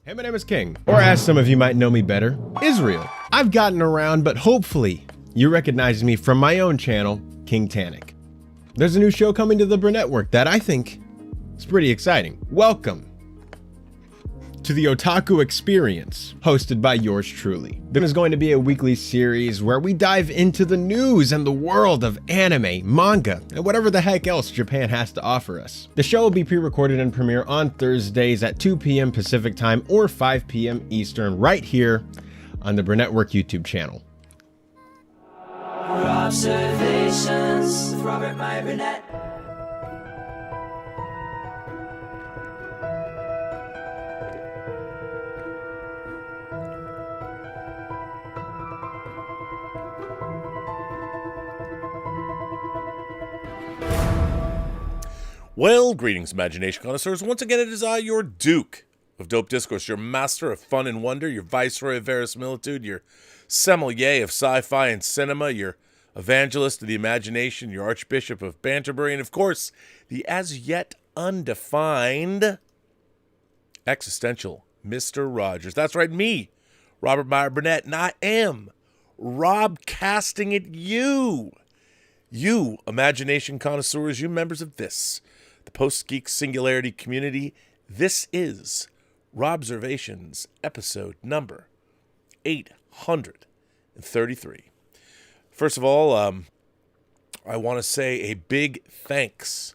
Hey, my name is King, or as some of you might know me better, Israel. I've gotten around, but hopefully you recognize me from my own channel, King Tannic. There's a new show coming to the Burnettwork that I think is pretty exciting. Welcome to the Otaku Experience, hosted by yours truly. There is going to be a weekly series where we dive into the news and the world of anime, manga, and whatever the heck else Japan has to offer us. The show will be pre-recorded and premiere on Thursdays at 2 p.m. Pacific time or 5 p.m. Eastern right here on the Burnettwork YouTube channel. Robservations with Robert Meyer Burnett. Well, greetings, imagination connoisseurs. Once again, it is I, your Duke of Dope Discourse, your master of fun and wonder, your viceroy of verisimilitude, your sommelier of sci-fi and cinema, your evangelist of the imagination, your archbishop of Banterbury, and of course, the as-yet undefined existential Mr. Rogers. That's right, me, Robert Meyer Burnett, and I am Rob casting at you. You, imagination connoisseurs, you members of this, the Post-Geek Singularity community. This is Robservations, episode number 833. First of all, I want to say a big thanks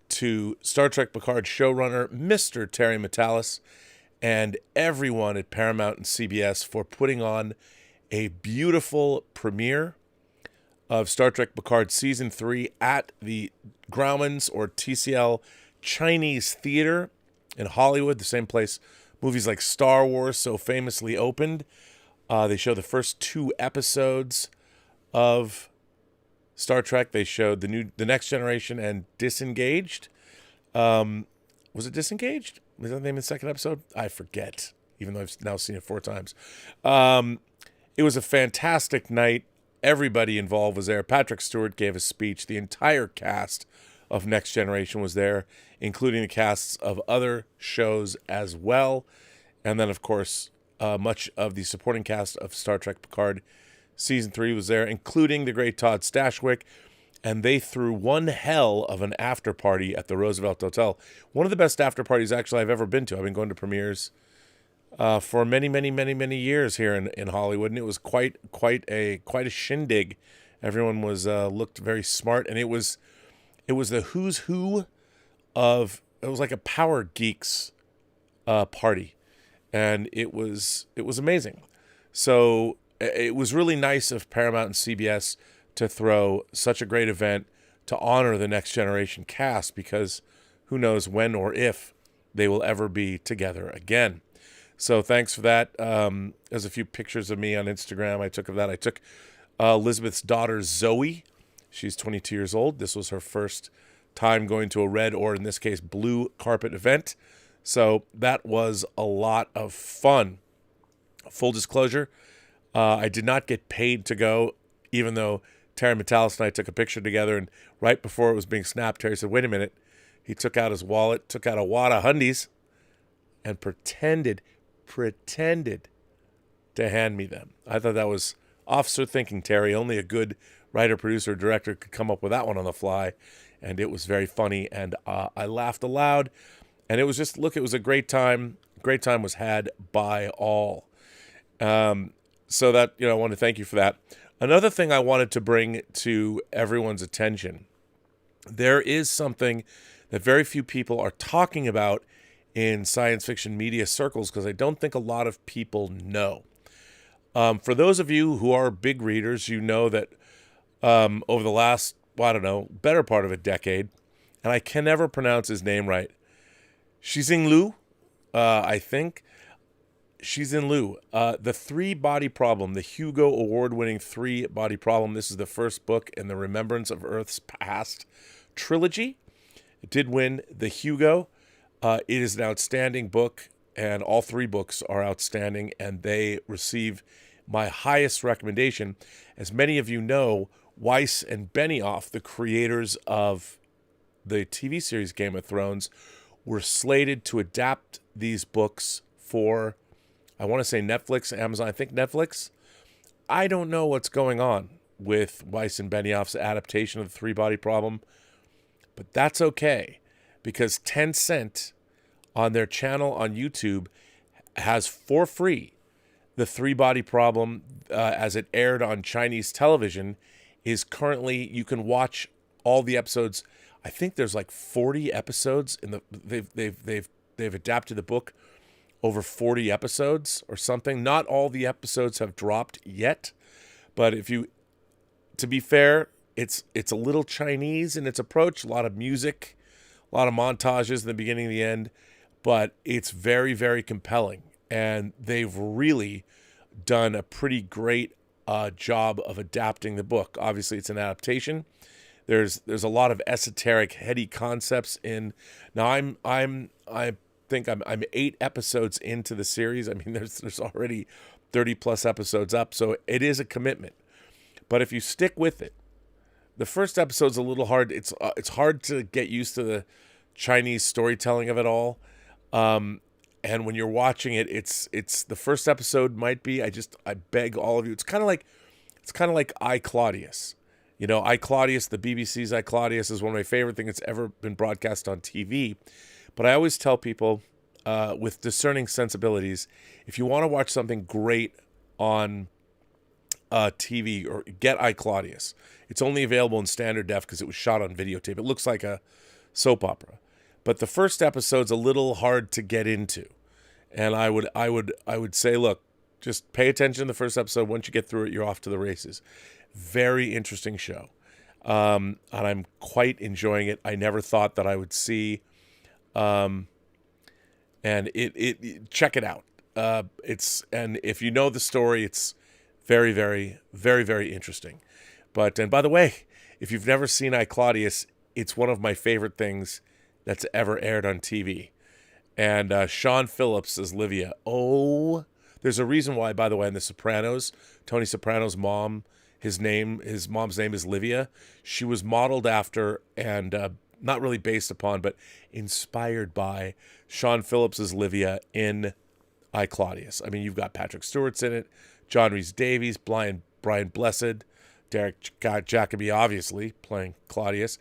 to Star Trek Picard showrunner Mr. Terry Matalas and everyone at Paramount and CBS for putting on a beautiful premiere of Star Trek Picard Season 3 at the Grauman's or TCL Chinese Theater in Hollywood, the same place movies like Star Wars so famously opened. They show the first 2 episodes of Star Trek. They showed the Next Generation and Disengaged. Was it Disengaged? Was that the name of the second episode? I forget, even though I've now seen it 4 times. It was a fantastic night. Everybody involved was there. Patrick Stewart gave a speech. The entire cast of Next Generation was there, including the casts of other shows as well. And then, of course, much of the supporting cast of Star Trek Picard Season 3 was there, including the great Todd Stashwick. And they threw one hell of an after party at the Roosevelt Hotel. One of the best after parties, actually, I've ever been to. I've been going to premieres for many years here in Hollywood, and it was quite a shindig. Everyone was looked very smart, and it was the who's who of, it was like a Power Geeks party, and it was amazing. So it was really nice of Paramount and CBS to throw such a great event to honor the Next Generation cast, because who knows when or if they will ever be together again. So thanks for that. There's a few pictures of me on Instagram I took of that. I took Elizabeth's daughter, Zoe. She's 22 years old. This was her first time going to a red, or in this case, blue carpet event. So that was a lot of fun. Full disclosure, I did not get paid to go, even though Terry Matalas and I took a picture together. And right before it was being snapped, Terry said, wait a minute. He took out his wallet, took out a wad of hundies, and pretended to hand me them. I thought that was officer thinking, Terry. Only a good writer, producer, director could come up with that one on the fly. And it was very funny. And I laughed aloud. And it was just, look, it was a great time. Great time was had by all. So that, I want to thank you for that. Another thing I wanted to bring to everyone's attention. There is something that very few people are talking about in science fiction media circles, because I don't think a lot of people know. For those of you who are big readers, you know that over the last, better part of a decade, and I can never pronounce his name right, Shizing Liu, I think. Shizing Liu, The 3-Body Problem, the Hugo Award-winning 3-Body Problem. This is the first book in the Remembrance of Earth's Past trilogy. It did win the Hugo. It is an outstanding book, and all 3 books are outstanding, and they receive my highest recommendation. As many of you know, Weiss and Benioff, the creators of the TV series Game of Thrones, were slated to adapt these books for, I want to say Netflix, Amazon, I think Netflix. I don't know what's going on with Weiss and Benioff's adaptation of the three-body problem, but that's okay, because Tencent on their channel on YouTube has for free the three-body problem as it aired on Chinese television. Is currently, you can watch all the episodes. I think there's like 40 episodes in the they've adapted the book over 40 episodes or something. Not all the episodes have dropped yet, but to be fair, it's a little Chinese in its approach, a lot of music, a lot of montages in the beginning and the end, but it's very, very compelling. And they've really done a pretty great job of adapting the book. Obviously, it's an adaptation. There's a lot of esoteric, heady concepts in. Now, I think I'm 8 episodes into the series. I mean, there's already 30 plus episodes up, so it is a commitment. But if you stick with it, the first episode's a little hard. It's hard to get used to the Chinese storytelling of it all. And when you're watching it, it's the first episode might be. I beg all of you. It's kind of like I Claudius. You know, I Claudius, the BBC's I Claudius is one of my favorite things that's ever been broadcast on TV. But I always tell people with discerning sensibilities, if you want to watch something great on TV, or get I Claudius. It's only available in standard def because it was shot on videotape. It looks like a soap opera. But the first episode's a little hard to get into. And I would say, look, just pay attention to the first episode. Once you get through it, you're off to the races. Very interesting show. And I'm quite enjoying it. I never thought that I would see. And it check it out. And if you know the story, it's very, very, very, very interesting. And by the way, if you've never seen I Claudius, it's one of my favorite things that's ever aired on TV. And Sean Phillips as Livia. Oh, there's a reason why, by the way, in The Sopranos, Tony Soprano's mom, his mom's name is Livia. She was modeled after and not really based upon, but inspired by Sean Phillips as Livia in I Claudius. I mean, you've got Patrick Stewart's in it, John Rhys-Davies, Brian Blessed, Derek Jacobi, obviously, playing Claudius.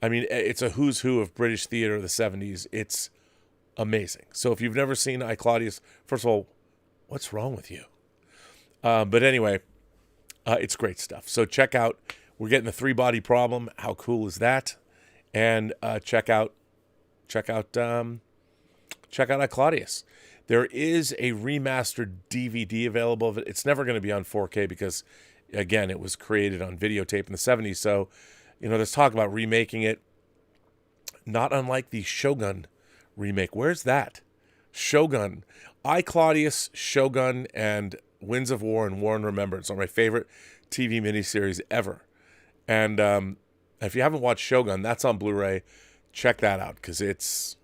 I mean, it's a who's who of British theater of the 70s. It's amazing. So if you've never seen I Claudius, first of all, what's wrong with you? But anyway, it's great stuff. So check out, we're getting the three-body problem. How cool is that? And check out I Claudius. There is a remastered DVD available of it. It's never going to be on 4K because, again, it was created on videotape in the 70s. So, there's talk about remaking it. Not unlike the Shogun remake. Where's that? Shogun. I Claudius, Shogun, and Winds of War and War and Remembrance are my favorite TV miniseries ever. And if you haven't watched Shogun, that's on Blu-ray. Check that out because it's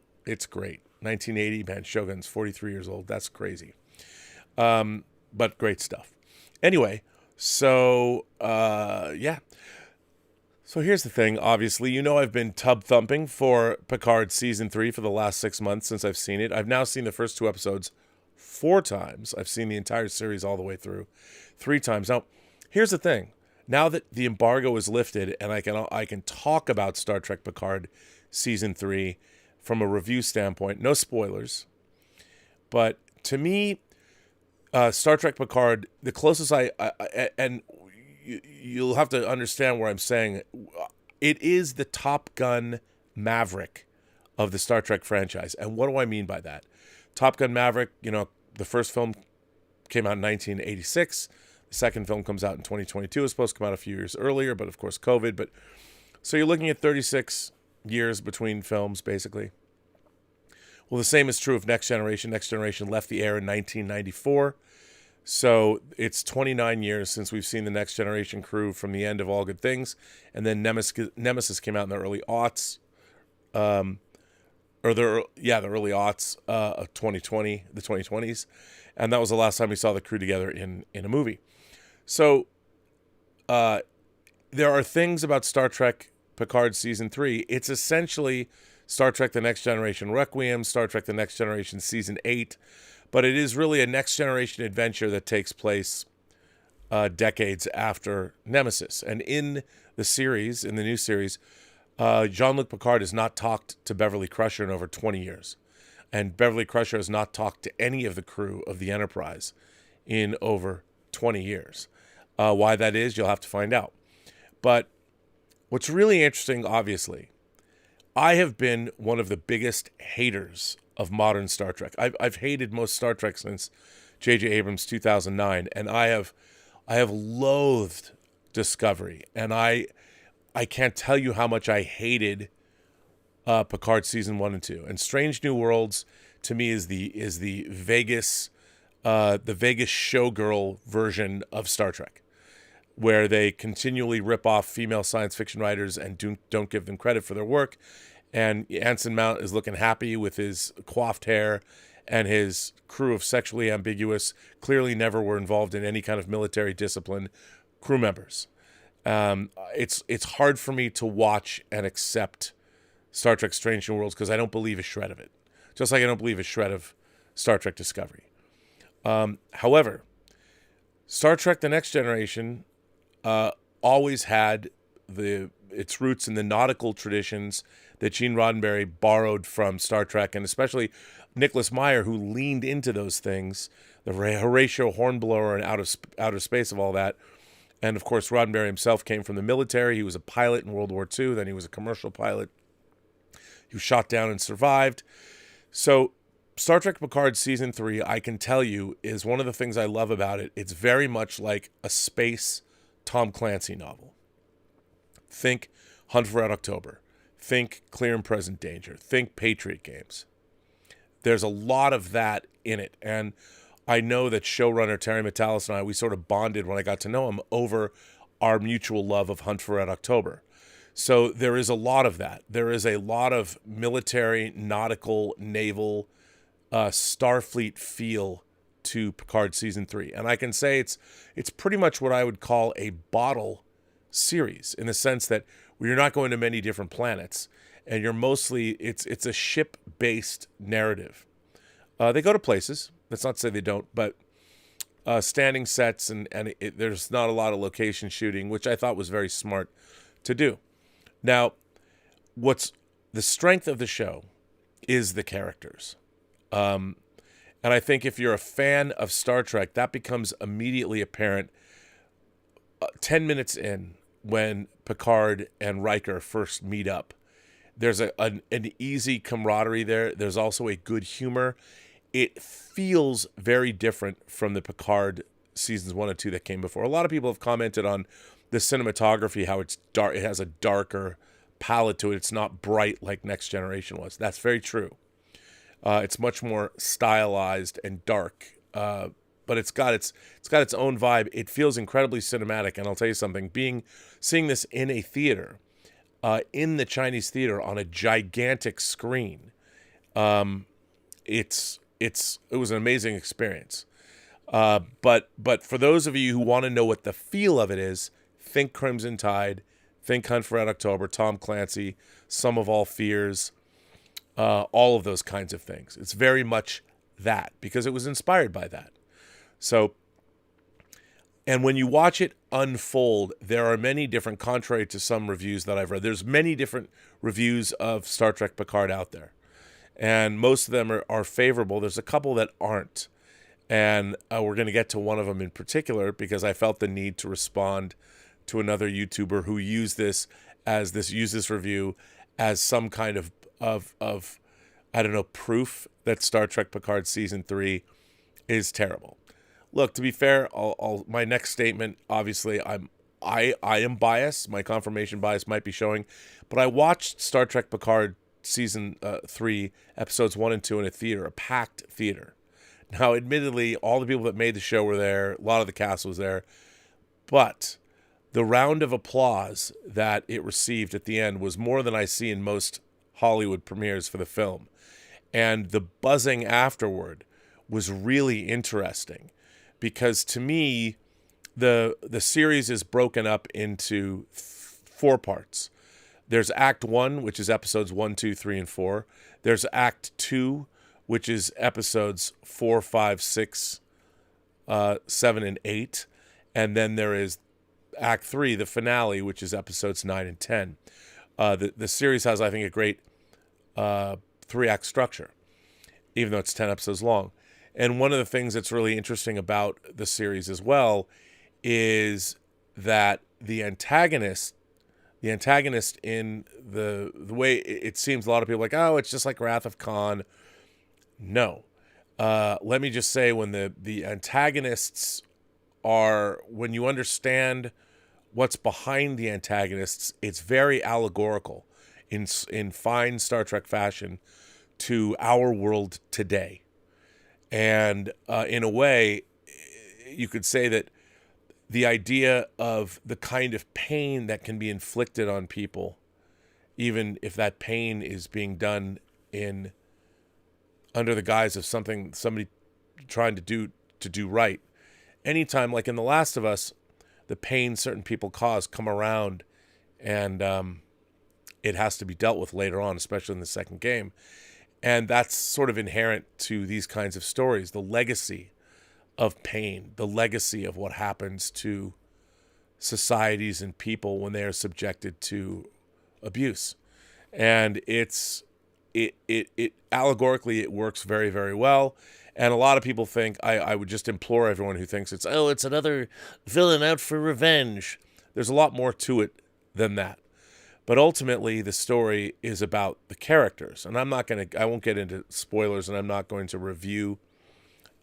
great. 1980, man, Shogun's 43 years old. That's crazy. But great stuff. Anyway, so, yeah. So here's the thing. Obviously, I've been tub thumping for Picard Season 3 for the last 6 months since I've seen it. I've now seen the first 2 episodes 4 times. I've seen the entire series all the way through 3 times. Now, here's the thing. Now that the embargo is lifted and I can talk about Star Trek Picard Season 3 from a review standpoint, no spoilers. But to me, Star Trek Picard, the closest and you'll have to understand where I'm saying it is the Top Gun Maverick of the Star Trek franchise. And what do I mean by that? Top Gun Maverick, the first film came out in 1986. The second film comes out in 2022. It was supposed to come out a few years earlier, but of course COVID. But so you're looking at 36 years between films, basically. Well, the same is true of Next Generation. Next Generation left the air in 1994. So it's 29 years since we've seen the Next Generation crew from the end of All Good Things. And then Nemesis came out in the early aughts. The early aughts of 2020, the 2020s. And that was the last time we saw the crew together in a movie. So there are things about Star Trek Picard Season 3. It's essentially Star Trek The Next Generation Requiem, Star Trek The Next Generation Season 8, But it is really a next generation adventure that takes place decades after Nemesis. And in the series, in the new series, Jean-Luc Picard has not talked to Beverly Crusher in over 20 years. And Beverly Crusher has not talked to any of the crew of the Enterprise in over 20 years. Why that is, you'll have to find out. But what's really interesting, obviously, I have been one of the biggest haters of modern Star Trek. I've hated most Star Trek since J.J. Abrams' 2009, and I have loathed Discovery, and I can't tell you how much I hated Picard season 1 and 2. And Strange New Worlds to me is the Vegas showgirl version of Star Trek, where they continually rip off female science fiction writers and don't give them credit for their work. And Anson Mount is looking happy with his coiffed hair, and his crew of sexually ambiguous, clearly never were involved in any kind of military discipline crew members. It's hard for me to watch and accept Star Trek Strange New Worlds because I don't believe a shred of it. Just like I don't believe a shred of Star Trek Discovery. However, Star Trek The Next Generation always had its roots in the nautical traditions that Gene Roddenberry borrowed from Star Trek, and especially Nicholas Meyer, who leaned into those things, the Horatio Hornblower and outer space of all that. And of course, Roddenberry himself came from the military. He was a pilot in World War II. Then he was a commercial pilot. He was shot down and survived. So Star Trek Picard Season 3, I can tell you, is one of the things I love about it. It's very much like a space Tom Clancy novel. Think Hunt for Red October. Think Clear and Present Danger. Think Patriot Games. There's a lot of that in it. And I know that showrunner Terry Matalas and I, we sort of bonded when I got to know him over our mutual love of Hunt for Red October. So there is a lot of that. There is a lot of military, nautical, naval, Starfleet feel to Picard Season 3. And I can say it's pretty much what I would call a bottle series, in the sense that you're not going to many different planets, and you're mostly, it's a ship-based narrative. They go to places. That's not to say they don't, but standing sets, and there's not a lot of location shooting, which I thought was very smart to do. Now, what's the strength of the show is the characters. And I think if you're a fan of Star Trek, that becomes immediately apparent 10 minutes in, when Picard and Riker first meet up. There's an easy camaraderie there. There's also a good humor. It feels very different from the Picard seasons 1 and 2 that came before. A lot of people have commented on the cinematography, how it's dark. It has a darker palette to it. It's not bright like Next Generation was. That's very true. It's much more stylized and dark. But it's got its own vibe. It feels incredibly cinematic, and I'll tell you something. Seeing this in a theater, in the Chinese Theater on a gigantic screen, it was an amazing experience. But for those of you who want to know what the feel of it is, think Crimson Tide, think Hunt for Red October, Tom Clancy, Sum of All Fears, all of those kinds of things. It's very much that, because it was inspired by that. So, and when you watch it unfold, there are many different, contrary to some reviews that I've read, there's many different reviews of Star Trek Picard out there. And most of them are favorable. There's a couple that aren't. And we're going to get to one of them in particular, because I felt the need to respond to another YouTuber who used this review as some kind of I don't know, proof that Star Trek Picard Season 3 is terrible. Look, to be fair, my next statement, obviously, I am biased. My confirmation bias might be showing, but I watched Star Trek Picard Season 3, Episodes 1 and 2 in a theater, a packed theater. Now, admittedly, all the people that made the show were there. A lot of the cast was there. But the round of applause that it received at the end was more than I see in most Hollywood premieres for the film. And the buzzing afterward was really interesting, because to me, the series is broken up into 4 parts. There's Act 1, which is episodes 1, 2, 3, and 4. There's Act 2, which is episodes 4, 5, 6, 7, and 8. And then there is Act 3, the finale, which is episodes 9 and 10. The series has, I think, a great 3-act structure, even though it's 10 episodes long. And one of the things that's really interesting about the series as well is that the antagonist in the way it seems, a lot of people are like, oh, it's just like Wrath of Khan. No. Let me just say, when the antagonists are, when you understand what's behind the antagonists, it's very allegorical in fine Star Trek fashion to our world today. And in a way, you could say that the idea of the kind of pain that can be inflicted on people, even if that pain is being done under the guise of somebody trying to do right. Anytime, like in The Last of Us, the pain certain people cause come around, and it has to be dealt with later on, especially in the second game. And that's sort of inherent to these kinds of stories, the legacy of pain, the legacy of what happens to societies and people when they are subjected to abuse. And it allegorically, it works very, very well. And a lot of people think, I would just implore everyone who thinks it's another villain out for revenge. There's a lot more to it than that. But ultimately, the story is about the characters. And I won't get into spoilers, and I'm not going to review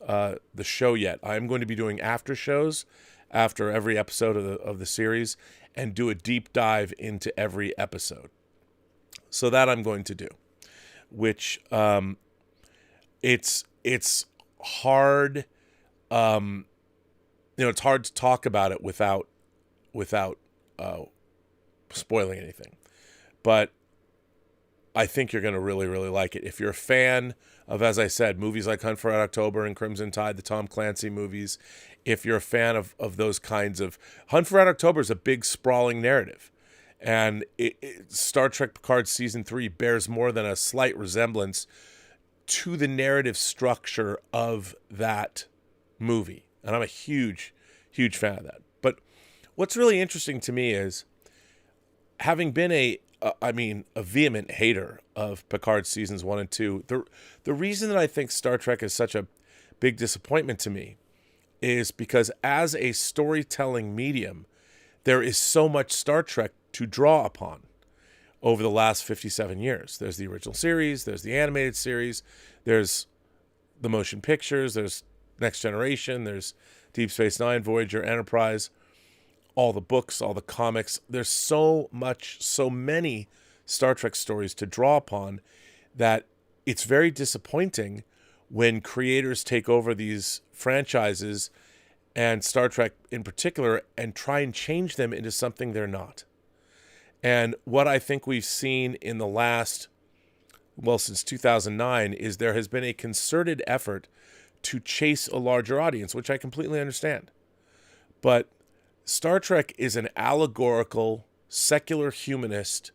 the show yet. I'm going to be doing after shows after every episode of the series, and do a deep dive into every episode. So that I'm going to do, which it's hard. It's hard to talk about it without spoiling anything, but I think you're going to really, really like it. If you're a fan of, as I said, movies like Hunt for Red October and Crimson Tide, the Tom Clancy movies, if you're a fan of those kinds of... Hunt for Red October is a big, sprawling narrative, and Star Trek Picard Season 3 bears more than a slight resemblance to the narrative structure of that movie, and I'm a huge, huge fan of that. But what's really interesting to me is, having been a vehement hater of Picard seasons 1 and 2, the reason that I think Star Trek is such a big disappointment to me is because as a storytelling medium, there is so much Star Trek to draw upon over the last 57 years. There's the original series, there's the animated series, there's the motion pictures, there's Next Generation, there's Deep Space Nine, Voyager, Enterprise, all the books, all the comics. There's so many Star Trek stories to draw upon that it's very disappointing when creators take over these franchises, and Star Trek in particular, and try and change them into something they're not. And what I think we've seen in the last, since 2009, is there has been a concerted effort to chase a larger audience, which I completely understand. But Star Trek is an allegorical, secular humanist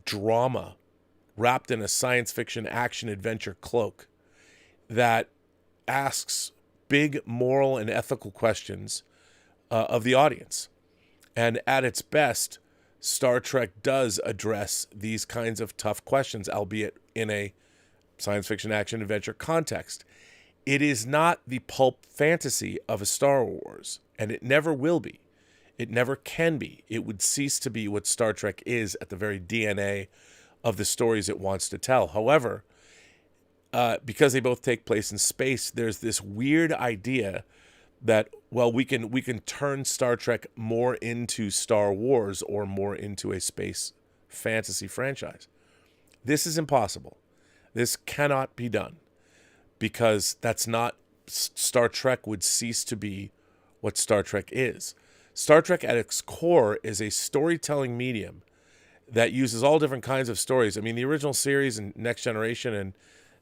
drama wrapped in a science fiction action adventure cloak that asks big moral and ethical questions of the audience. And at its best, Star Trek does address these kinds of tough questions, albeit in a science fiction action adventure context. It is not the pulp fantasy of a Star Wars, and it never will be. It never can be. It would cease to be what Star Trek is at the very DNA of the stories it wants to tell. However, because they both take place in space, there's this weird idea that, we can turn Star Trek more into Star Wars or more into a space fantasy franchise. This is impossible. This cannot be done, because that's not... Star Trek would cease to be what Star Trek is. Star Trek at its core is a storytelling medium that uses all different kinds of stories. I mean, the original series and Next Generation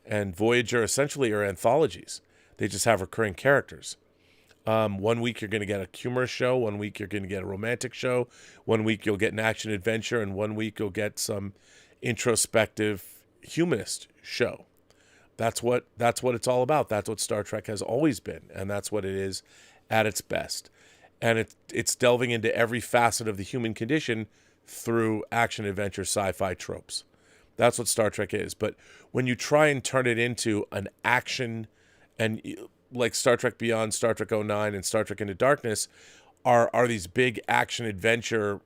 and Voyager essentially are anthologies. They just have recurring characters. 1 week you're going to get a humorous show, 1 week you're going to get a romantic show, 1 week you'll get an action adventure, and 1 week you'll get some introspective humanist show. That's what it's all about. That's what Star Trek has always been, and that's what it is at its best. And it's delving into every facet of the human condition through action, adventure, sci-fi tropes. That's what Star Trek is. But when you try and turn it into an action, and like Star Trek Beyond, Star Trek '09, and Star Trek Into Darkness are these big action adventure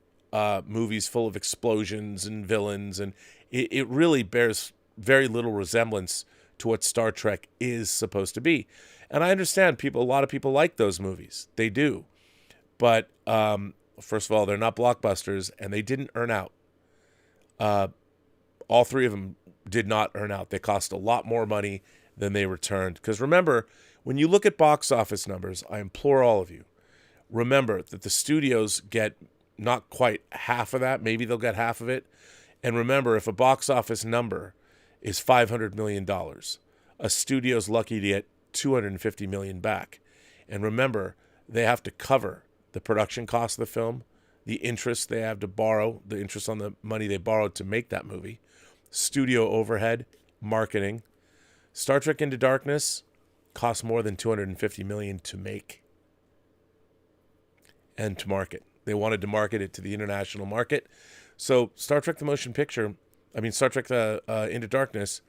movies full of explosions and villains, and it really bears very little resemblance to what Star Trek is supposed to be. And I understand a lot of people like those movies. They do. But first of all, they're not blockbusters, and they didn't earn out. All three of them did not earn out. They cost a lot more money than they returned. Because remember, when you look at box office numbers, I implore all of you, remember that the studios get not quite half of that. Maybe they'll get half of it. And remember, if a box office number is $500 million, a studio's lucky to get $250 million back. And remember, they have to cover the production cost of the film, the interest they have to borrow, the interest on the money they borrowed to make that movie, studio overhead, marketing. Star Trek Into Darkness cost more than $250 million to make and to market. They wanted to market it to the international market. So Star Trek Star Trek Into Darkness,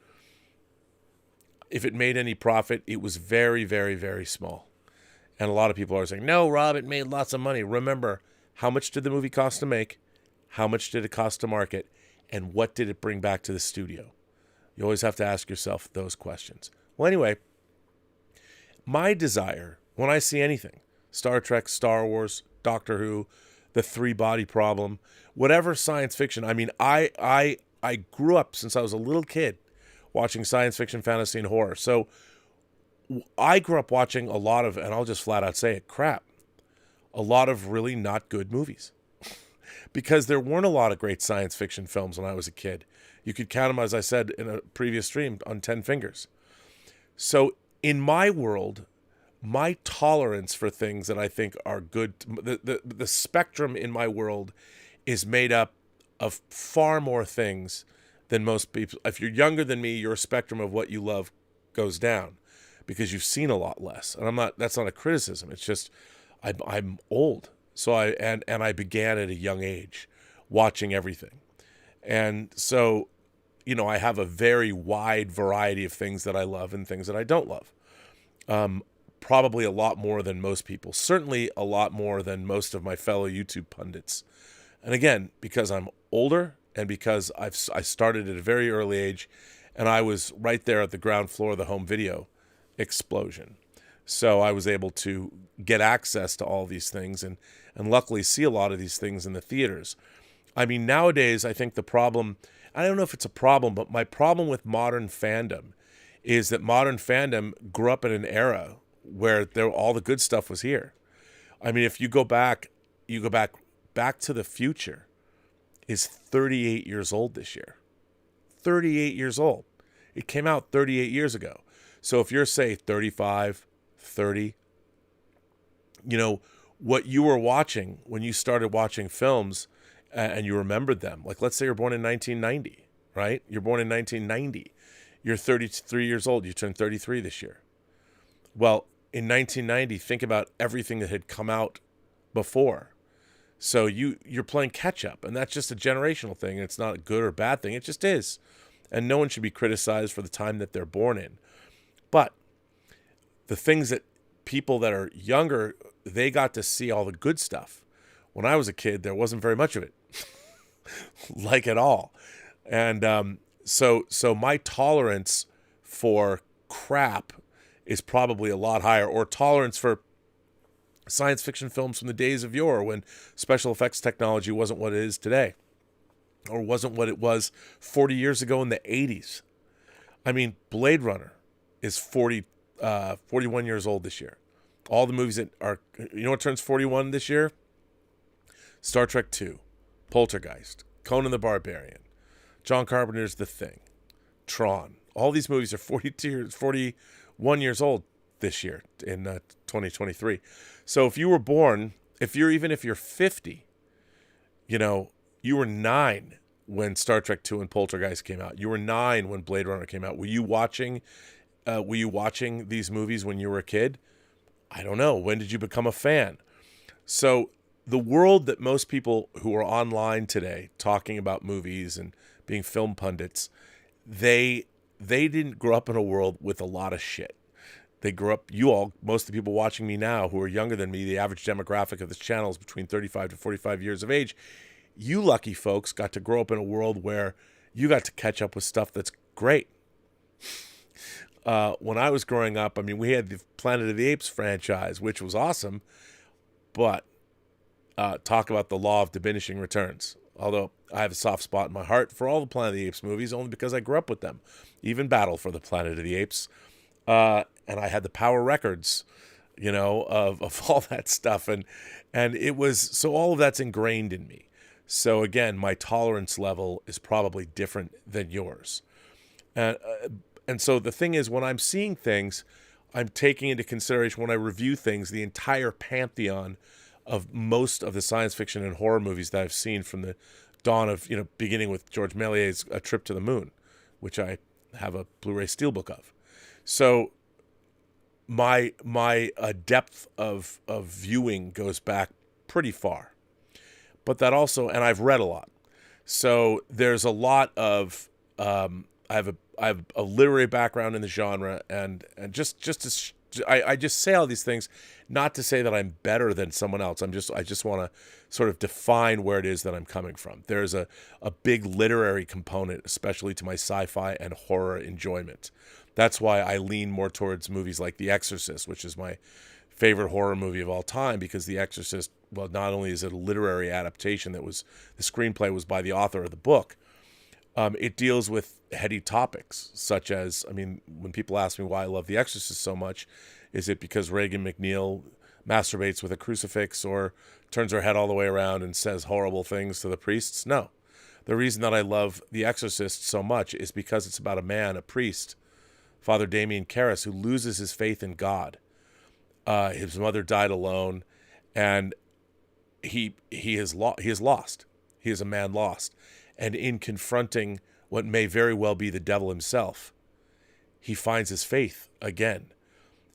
if it made any profit, it was very, very, very small. And a lot of people are saying, no, Rob, it made lots of money. Remember, how much did the movie cost to make? How much did it cost to market? And what did it bring back to the studio? You always have to ask yourself those questions. Well, anyway, my desire, when I see anything, Star Trek, Star Wars, Doctor Who, the three-body problem, whatever science fiction. I mean, I grew up since I was a little kid watching science fiction, fantasy, and horror. So I grew up watching a lot of, and I'll just flat out say it, crap. A lot of really not good movies. Because there weren't a lot of great science fiction films when I was a kid. You could count them, as I said in a previous stream, on 10 fingers. So in my world, my tolerance for things that I think are good, the spectrum in my world is made up of far more things than most people. If you're younger than me, your spectrum of what you love goes down because you've seen a lot less. And that's not a criticism. It's just I'm old. So I began at a young age watching everything. And so, I have a very wide variety of things that I love and things that I don't love. Probably a lot more than most people. Certainly a lot more than most of my fellow YouTube pundits. And again, because I'm older and because I started at a very early age and I was right there at the ground floor of the home video explosion. So I was able to get access to all these things and luckily see a lot of these things in the theaters. I mean, nowadays, I think the problem, I don't know if it's a problem, but my problem with modern fandom is that modern fandom grew up in an era where all the good stuff was here. I mean, if you go back Back to the Future is 38 years old this year. 38 years old. It came out 38 years ago. So if you're, say, 35, 30, what you were watching when you started watching films and you remembered them, like let's say you're born in 1990, right? You're born in 1990. You're 33 years old. You turned 33 this year. Well, in 1990, think about everything that had come out before. So you're playing catch up, and that's just a generational thing. It's not a good or bad thing. It just is. And no one should be criticized for the time that they're born in. But the things that people that are younger, they got to see all the good stuff. When I was a kid, there wasn't very much of it, like at all. And so my tolerance for crap is probably a lot higher, or tolerance for science fiction films from the days of yore when special effects technology wasn't what it is today, or wasn't what it was 40 years ago in the 80s. I mean, Blade Runner is 41 years old this year. All the movies that are, what turns 41 this year? Star Trek II, Poltergeist, Conan the Barbarian, John Carpenter's The Thing, Tron. All these movies are 41 years old this year in 2023. So if you were born, if you're 50, you were 9 when Star Trek II and Poltergeist came out. You were 9 when Blade Runner came out. Were you watching these movies when you were a kid? I don't know. When did you become a fan? So the world that most people who are online today talking about movies and being film pundits, they didn't grow up in a world with a lot of shit. They grew up, most of the people watching me now who are younger than me, the average demographic of this channel is between 35 to 45 years of age. You lucky folks got to grow up in a world where you got to catch up with stuff that's great. When I was growing up, I mean, we had the Planet of the Apes franchise, which was awesome, but talk about the law of diminishing returns. Although I have a soft spot in my heart for all the Planet of the Apes movies, only because I grew up with them. Even Battle for the Planet of the Apes. And I had the Power Records, of all that stuff. And it was, so all of that's ingrained in me. So again, my tolerance level is probably different than yours. And so the thing is, when I'm seeing things, I'm taking into consideration, when I review things, the entire pantheon of most of the science fiction and horror movies that I've seen from the dawn of, beginning with George Méliès's A Trip to the Moon, which I have a Blu-ray steelbook of. So my depth of viewing goes back pretty far. But that also, and I've read a lot. So there's a lot of, I have a literary background in the genre, and I just say all these things not to say that I'm better than someone else. I just want to sort of define where it is that I'm coming from. There's a big literary component, especially to my sci-fi and horror enjoyment. That's why I lean more towards movies like The Exorcist, which is my favorite horror movie of all time, because The Exorcist, well, not only is it a literary adaptation the screenplay was by the author of the book, it deals with heady topics, such as, when people ask me why I love The Exorcist so much, is it because Reagan McNeil masturbates with a crucifix or turns her head all the way around and says horrible things to the priests? No. The reason that I love The Exorcist so much is because it's about a man, a priest, Father Damien Karras, who loses his faith in God. His mother died alone, and he is lost. He is a man lost. And in confronting what may very well be the devil himself, he finds his faith again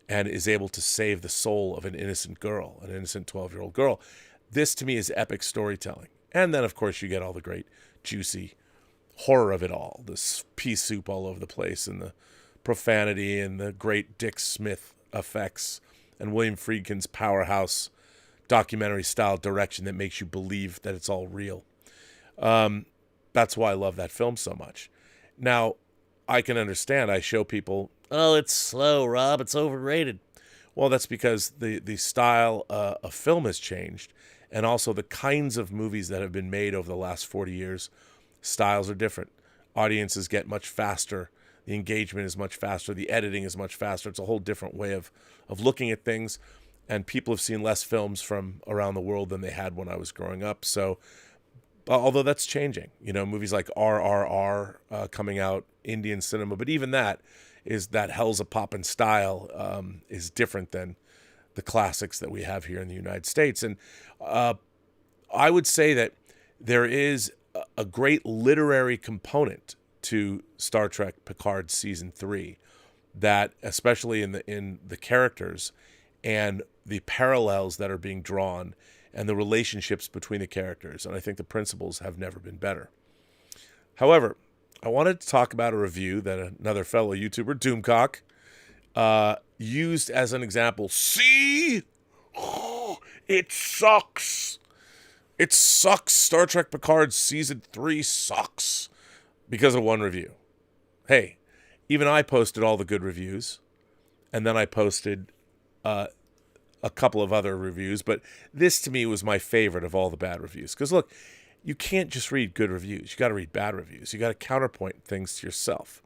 and is able to save the soul of an innocent girl, an innocent 12-year-old girl. This, to me, is epic storytelling. And then, of course, you get all the great, juicy horror of it all, this pea soup all over the place, and the profanity, and the great Dick Smith effects, and William Friedkin's powerhouse documentary-style direction that makes you believe that it's all real. That's why I love that film so much. Now, I can understand. I show people, oh, it's slow, Rob. It's overrated. Well, that's because the style of film has changed, and also the kinds of movies that have been made over the last 40 years, styles are different. Audiences get much faster. The engagement is much faster. The editing is much faster. It's a whole different way of looking at things, and people have seen less films from around the world than they had when I was growing up. So, although that's changing, movies like RRR coming out, Indian cinema, but even that Hell's a Poppin' style is different than the classics that we have here in the United States. And I would say that there is a great literary component to Star Trek Picard Season 3 that, especially in the characters and the parallels that are being drawn and the relationships between the characters. And I think the principles have never been better. However, I wanted to talk about a review that another fellow YouTuber, Doomcock, used as an example. See? It sucks. It sucks. Star Trek Picard Season 3 sucks because of one review. Hey, even I posted all the good reviews, and then I posted a couple of other reviews, but this to me was my favorite of all the bad reviews. Because look, you can't just read good reviews. You got to read bad reviews. You got to counterpoint things to yourself.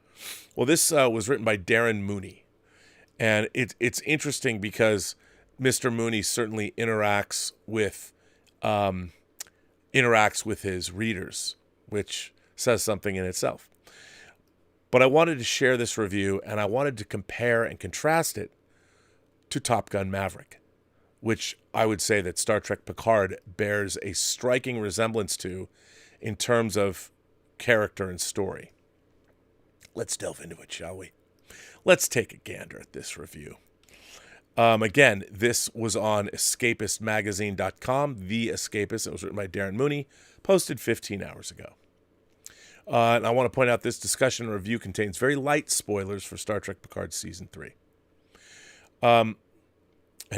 Well, this was written by Darren Mooney, and it's interesting because Mr. Mooney certainly interacts with his readers, which says something in itself. But I wanted to share this review, and I wanted to compare and contrast it to Top Gun Maverick, which I would say that Star Trek Picard bears a striking resemblance to in terms of character and story. Let's delve into it, shall we? Let's take a gander at this review. Again, this was on escapistmagazine.com, The Escapist. It was written by Darren Mooney, posted 15 hours ago. And I want to point out this discussion and review contains very light spoilers for Star Trek Picard Season 3. And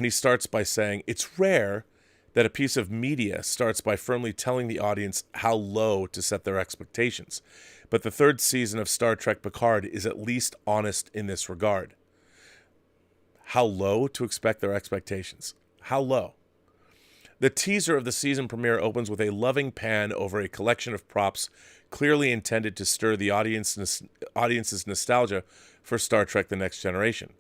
he starts by saying, it's rare that a piece of media starts by firmly telling the audience how low to set their expectations. But the third season of Star Trek Picard is at least honest in this regard. How low to expect their expectations? How low? The teaser of the season premiere opens with a loving pan over a collection of props clearly intended to stir the audience's nostalgia for Star Trek The Next Generation.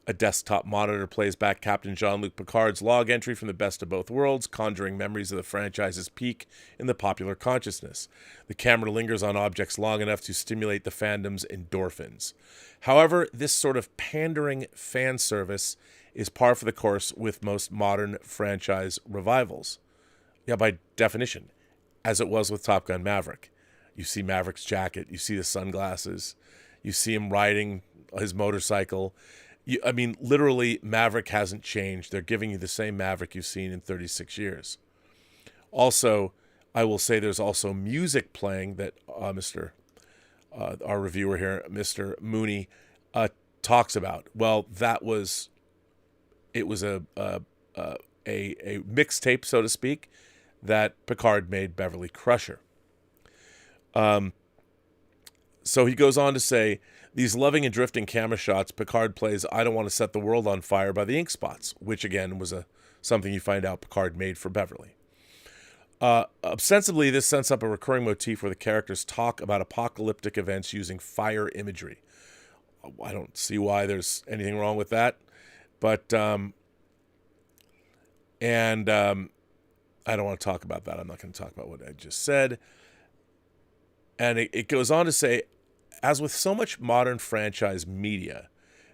A desktop monitor plays back Captain Jean-Luc Picard's log entry from the Best of Both Worlds, conjuring memories of the franchise's peak in the popular consciousness. The camera lingers on objects long enough to stimulate the fandom's endorphins. However, this sort of pandering fan service is par for the course with most modern franchise revivals. Yeah, by definition, as it was with Top Gun Maverick. You see Maverick's jacket, you see the sunglasses, you see him riding his motorcycle. Literally, Maverick hasn't changed. They're giving you the same Maverick you've seen in 36 years. Also, I will say there's also music playing that our reviewer here, Mr. Mooney, talks about. Well, it was a mixtape, so to speak, that Picard made Beverly Crusher. So he goes on to say, these loving and drifting camera shots, Picard plays I Don't Want to Set the World on Fire by the Ink Spots, which again was something you find out Picard made for Beverly. Ostensibly, this sets up a recurring motif where the characters talk about apocalyptic events using fire imagery. I don't see why there's anything wrong with that. But, I don't want to talk about that. I'm not going to talk about what I just said. And it goes on to say, as with so much modern franchise media,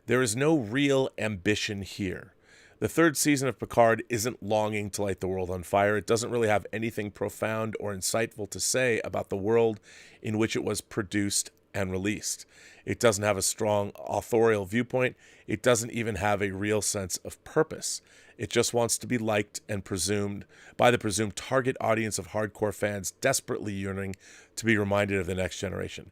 there is no real ambition here. The third season of Picard isn't longing to light the world on fire. It doesn't really have anything profound or insightful to say about the world in which it was produced and released. It doesn't have a strong authorial viewpoint. It doesn't even have a real sense of purpose. It just wants to be liked and presumed by the presumed target audience of hardcore fans desperately yearning to be reminded of the next generation.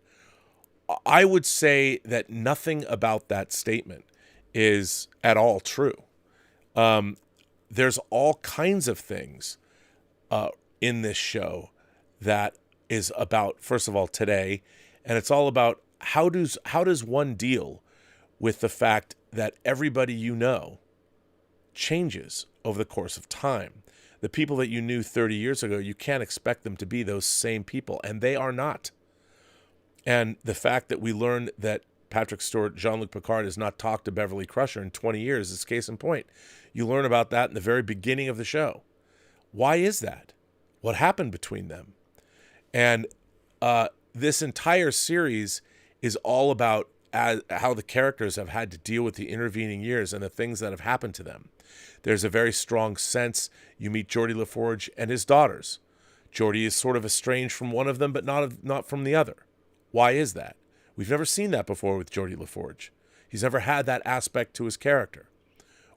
I would say that nothing about that statement is at all true. There's all kinds of things in this show that is about, first of all, today, and it's all about how does one deal with the fact that everybody you know changes over the course of time. The people that you knew 30 years ago, you can't expect them to be those same people, and they are not. And the fact that we learned that Patrick Stewart, Jean-Luc Picard, has not talked to Beverly Crusher in 20 years is case in point. You learn about that in the very beginning of the show. Why is that? What happened between them? And this entire series is all about how the characters have had to deal with the intervening years and the things that have happened to them. There's a very strong sense. You meet Geordi LaForge and his daughters. Geordi is sort of estranged from one of them, but not from the other. Why is that? We've never seen that before with Geordi LaForge. He's never had that aspect to his character.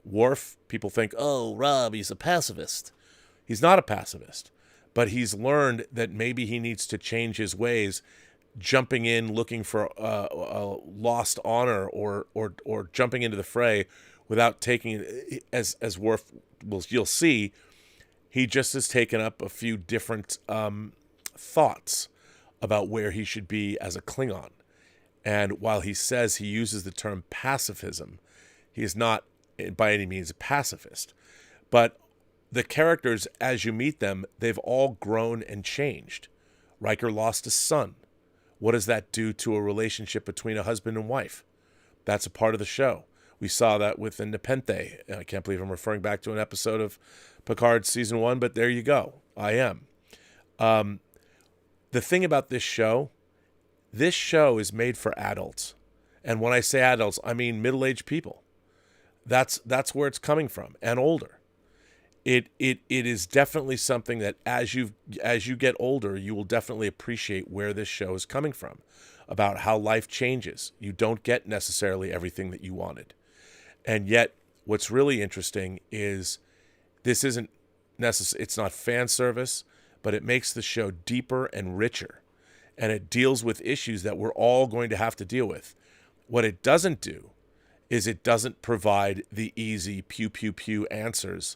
Worf, people think, oh, Rob, he's a pacifist. He's not a pacifist, but he's learned that maybe he needs to change his ways, jumping in, looking for a lost honor or jumping into the fray without taking, as Worf, you'll see, he just has taken up a few different thoughts about where he should be as a Klingon. And while he says he uses the term pacifism, he is not by any means a pacifist. But the characters, as you meet them, they've all grown and changed. Riker lost a son. What does that do to a relationship between a husband and wife? That's a part of the show. We saw that with the Nepenthe. I can't believe I'm referring back to an episode of Picard Season 1, but there you go. I am. The thing about this show is made for adults. And when I say adults, I mean middle-aged people. That's where it's coming from, and older. it is definitely something that as you get older, you will definitely appreciate where this show is coming from, about how life changes. You don't get necessarily everything that you wanted. And yet what's really interesting is this isn't it's not fan service, but it makes the show deeper and richer. And it deals with issues that we're all going to have to deal with. What it doesn't do is it doesn't provide the easy pew, pew, pew answers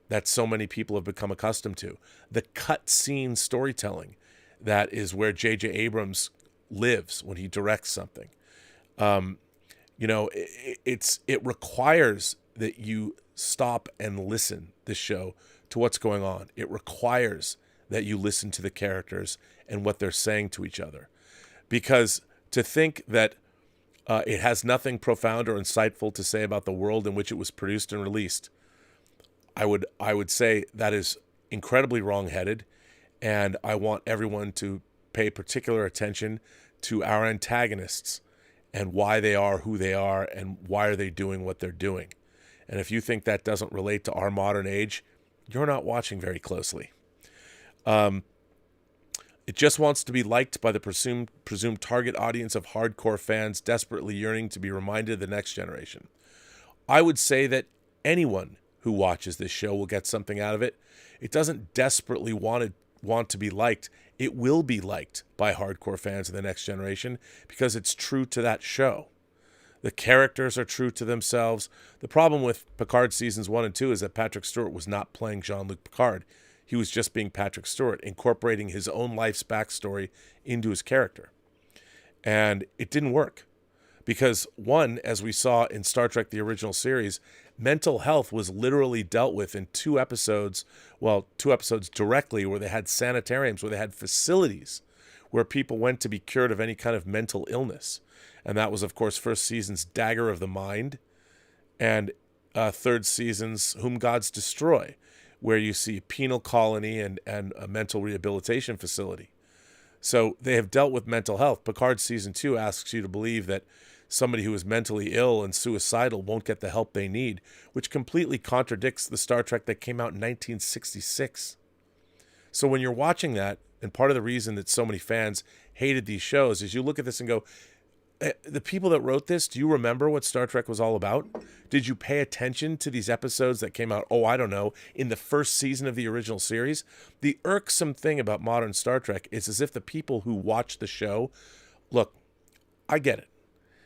that so many people have become accustomed to. The cut scene storytelling, that is where J.J. Abrams lives when he directs something. It requires that you stop and listen, this show, to what's going on. It requires that you listen to the characters and what they're saying to each other. Because to think that it has nothing profound or insightful to say about the world in which it was produced and released, I would say that is incredibly wrong-headed, and I want everyone to pay particular attention to our antagonists and why they are who they are and why are they doing what they're doing. And if you think that doesn't relate to our modern age, you're not watching very closely. It just wants to be liked by the presumed target audience of hardcore fans desperately yearning to be reminded of the next generation. I would say that anyone who watches this show will get something out of it. It doesn't desperately want to be liked. It will be liked by hardcore fans of the next generation because it's true to that show. The characters are true to themselves. The problem with Picard seasons 1 and 2 is that Patrick Stewart was not playing Jean-Luc Picard. He was just being Patrick Stewart, incorporating his own life's backstory into his character. And it didn't work. Because, one, as we saw in Star Trek, the original series, mental health was literally dealt with in 2 episodes directly, where they had sanitariums, where they had facilities where people went to be cured of any kind of mental illness. And that was, of course, first season's Dagger of the Mind, and third season's Whom Gods Destroy, where you see a penal colony and a mental rehabilitation facility. So they have dealt with mental health. Picard season 2 asks you to believe that somebody who is mentally ill and suicidal won't get the help they need, which completely contradicts the Star Trek that came out in 1966. So when you're watching that, and part of the reason that so many fans hated these shows is you look at this and go, the people that wrote this, do you remember what Star Trek was all about? Did you pay attention to these episodes that came out, in the first season of the original series? The irksome thing about modern Star Trek is as if the people who watch the show, look, I get it.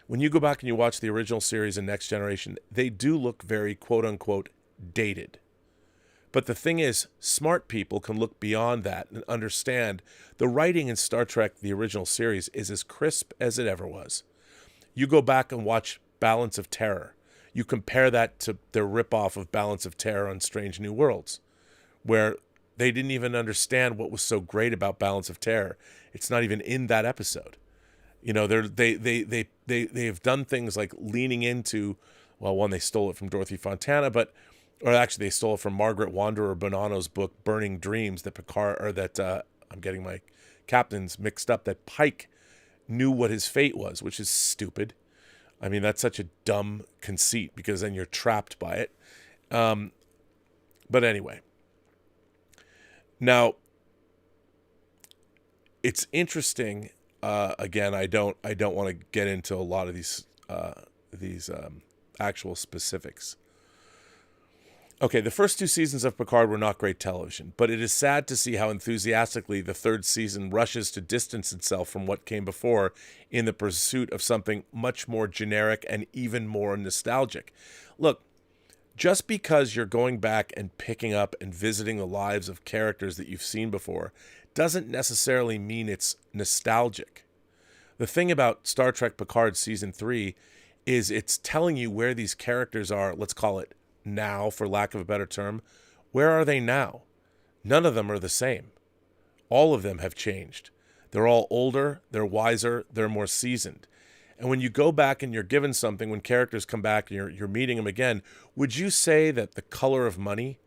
When you go back and you watch the original series and Next Generation, they do look very quote-unquote dated. But the thing is, smart people can look beyond that and understand the writing in Star Trek, the original series, is as crisp as it ever was. You go back and watch Balance of Terror. You compare that to their ripoff of Balance of Terror on Strange New Worlds, where they didn't even understand what was so great about Balance of Terror. It's not even in that episode. They've done things like leaning into, one, they stole it from Dorothy Fontana, or actually they stole it from Margaret Wanderer Bonanno's book Burning Dreams, that I'm getting my captains mixed up, that Pike knew what his fate was, which is stupid. I mean, that's such a dumb conceit because then you're trapped by it. But anyway, now it's interesting. Again, I don't want to get into a lot of these actual specifics. Okay, the first 2 seasons of Picard were not great television, but it is sad to see how enthusiastically the 3rd season rushes to distance itself from what came before in the pursuit of something much more generic and even more nostalgic. Look, just because you're going back and picking up and visiting the lives of characters that you've seen before doesn't necessarily mean it's nostalgic. The thing about Star Trek Picard Season 3 is it's telling you where these characters are, let's call it now, for lack of a better term. Where are they now? None of them are the same. All of them have changed. They're all older, they're wiser, they're more seasoned. And when you go back and you're given something, when characters come back and you're meeting them again, would you say that The Color of Money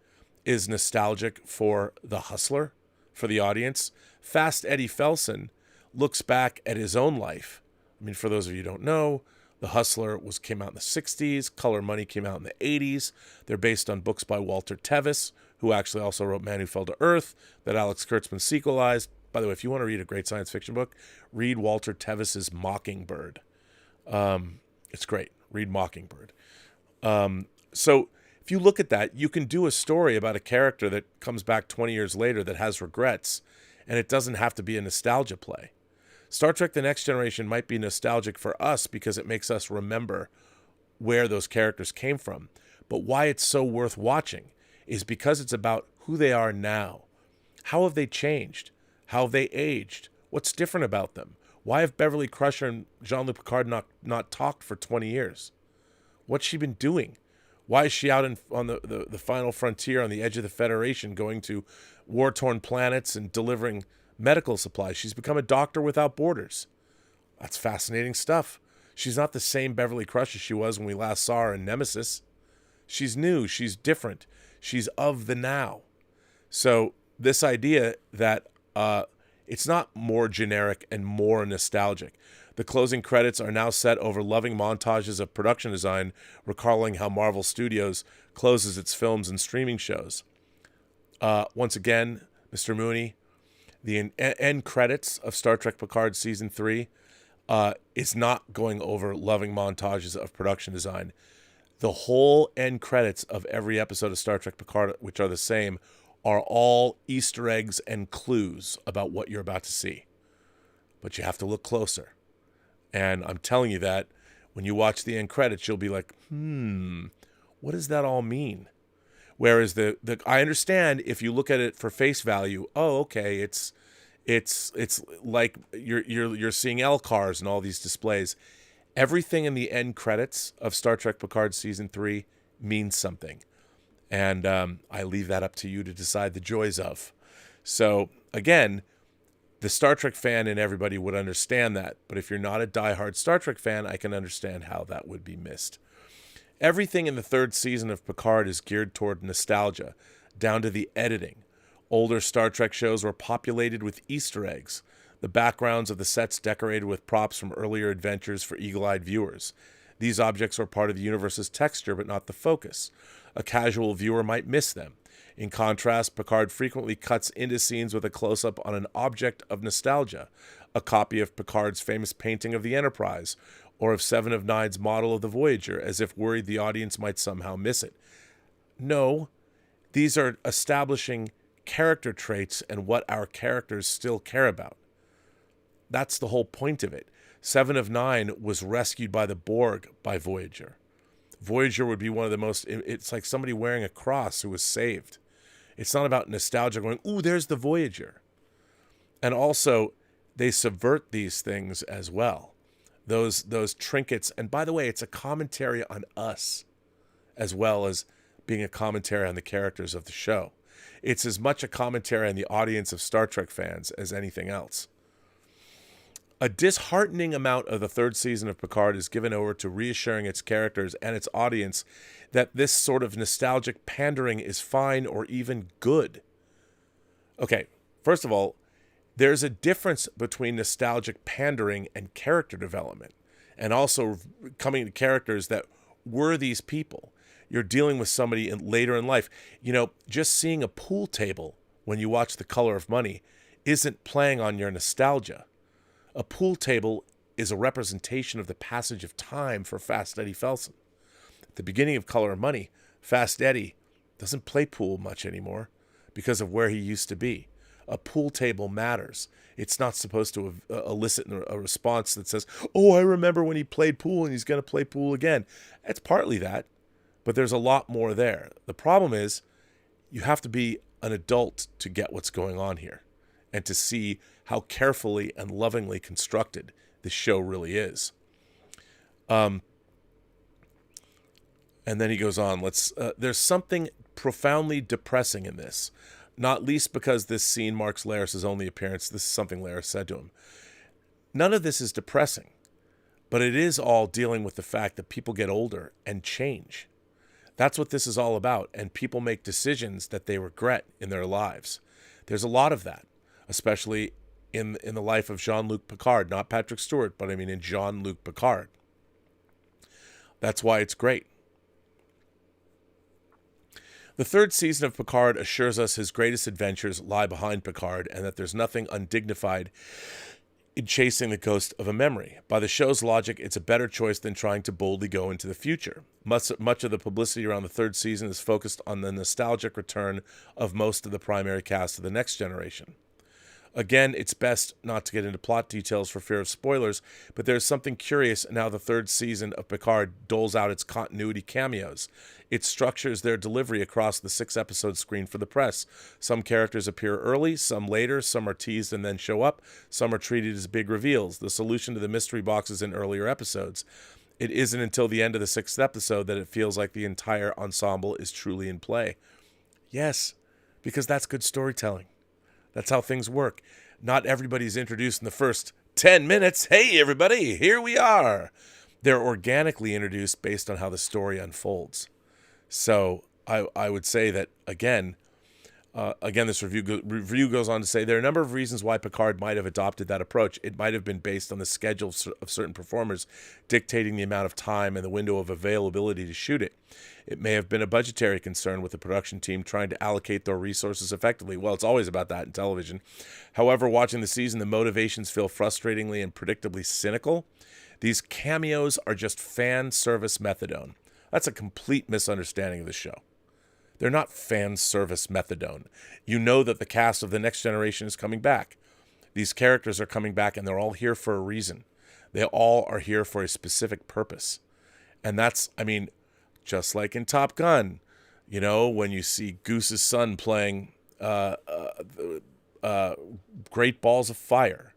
is nostalgic for The Hustler, for the audience? Fast Eddie Felson looks back at his own life. I mean, for those of you who don't know, The Hustler came out in the 60s. Color Money came out in the 80s. They're based on books by Walter Tevis, who actually also wrote Man Who Fell to Earth, that Alex Kurtzman sequelized. By the way, if you want to read a great science fiction book, read Walter Tevis's Mockingbird. It's great. Read Mockingbird. So if you look at that, you can do a story about a character that comes back 20 years later that has regrets, and it doesn't have to be a nostalgia play. Star Trek The Next Generation might be nostalgic for us because it makes us remember where those characters came from. But why it's so worth watching is because it's about who they are now. How have they changed? How have they aged? What's different about them? Why have Beverly Crusher and Jean-Luc Picard not talked for 20 years? What's she been doing? Why is she out on the final frontier on the edge of the Federation going to war-torn planets and delivering medical supplies? She's become a doctor without borders. That's fascinating stuff. She's not the same Beverly Crusher she was when we last saw her in Nemesis. She's new. She's different. She's of the now. So this idea that it's not more generic and more nostalgic. The closing credits are now set over loving montages of production design, recalling how Marvel Studios closes its films and streaming shows. Once again, Mr. Mooney, the end credits of Star Trek Picard Season 3 is not going over loving montages of production design. The whole end credits of every episode of Star Trek Picard, which are the same, are all Easter eggs and clues about what you're about to see. But you have to look closer. And I'm telling you that when you watch the end credits, you'll be like, what does that all mean? Whereas I understand if you look at it for face value, oh, okay, it's like you're seeing LCARs and all these displays. Everything in the end credits of Star Trek Picard Season 3 means something. And I leave that up to you to decide the joys of. So, again, the Star Trek fan and everybody would understand that. But if you're not a diehard Star Trek fan, I can understand how that would be missed. Everything in the third season of Picard is geared toward nostalgia, down to the editing. Older Star Trek shows were populated with Easter eggs, the backgrounds of the sets decorated with props from earlier adventures for eagle-eyed viewers. These objects were part of the universe's texture, but not the focus. A casual viewer might miss them. In contrast, Picard frequently cuts into scenes with a close-up on an object of nostalgia, a copy of Picard's famous painting of the Enterprise, or of Seven of Nine's model of the Voyager, as if worried the audience might somehow miss it. No, these are establishing character traits and what our characters still care about. That's the whole point of it. Seven of Nine was rescued by the Borg by Voyager. Voyager would be one of the most... It's like somebody wearing a cross who was saved. It's not about nostalgia going, ooh, there's the Voyager. And also, they subvert these things as well. Those trinkets. And by the way, it's a commentary on us as well as being a commentary on the characters of the show. It's as much a commentary on the audience of Star Trek fans as anything else. A disheartening amount of the third season of Picard is given over to reassuring its characters and its audience that this sort of nostalgic pandering is fine or even good. Okay, first of all, there's a difference between nostalgic pandering and character development, and also coming to characters that were these people. You're dealing with somebody later in life. You know, just seeing a pool table when you watch The Color of Money isn't playing on your nostalgia. A pool table is a representation of the passage of time for Fast Eddie Felsen. At the beginning of Color of Money, Fast Eddie doesn't play pool much anymore because of where he used to be. A pool table matters. It's not supposed to elicit a response that says, oh, I remember when he played pool and he's going to play pool again. It's partly that, but there's a lot more there. The problem is you have to be an adult to get what's going on here and to see how carefully and lovingly constructed this show really is. And then he goes on, there's something profoundly depressing in this. Not least because this scene marks Laris' only appearance. This is something Laris said to him. None of this is depressing, but it is all dealing with the fact that people get older and change. That's what this is all about, and people make decisions that they regret in their lives. There's a lot of that, especially in the life of Jean-Luc Picard, not Patrick Stewart, but I mean in Jean-Luc Picard. That's why it's great. The third season of Picard assures us his greatest adventures lie behind Picard and that there's nothing undignified in chasing the ghost of a memory. By the show's logic, it's a better choice than trying to boldly go into the future. Much of the publicity around the third season is focused on the nostalgic return of most of the primary cast of The Next Generation. Again, it's best not to get into plot details for fear of spoilers, but there's something curious in how the third season of Picard doles out its continuity cameos. It structures their delivery across the 6-episode screen for the press. Some characters appear early, some later, some are teased and then show up, some are treated as big reveals, the solution to the mystery boxes in earlier episodes. It isn't until the end of the 6th episode that it feels like the entire ensemble is truly in play. Yes, because that's good storytelling. That's how things work. Not everybody's introduced in the first 10 minutes. Hey, everybody, here we are. They're organically introduced based on how the story unfolds. So I would say that, again, this review goes on to say there are a number of reasons why Picard might have adopted that approach. It might have been based on the schedule of certain performers dictating the amount of time and the window of availability to shoot it. It may have been a budgetary concern with the production team trying to allocate their resources effectively. Well, it's always about that in television. However, watching the season, the motivations feel frustratingly and predictably cynical. These cameos are just fan service methadone. That's a complete misunderstanding of the show. They're not fan service methadone. You know that the cast of The Next Generation is coming back. These characters are coming back, and they're all here for a reason. They all are here for a specific purpose. And that's, just like in Top Gun, when you see Goose's son playing Great Balls of Fire.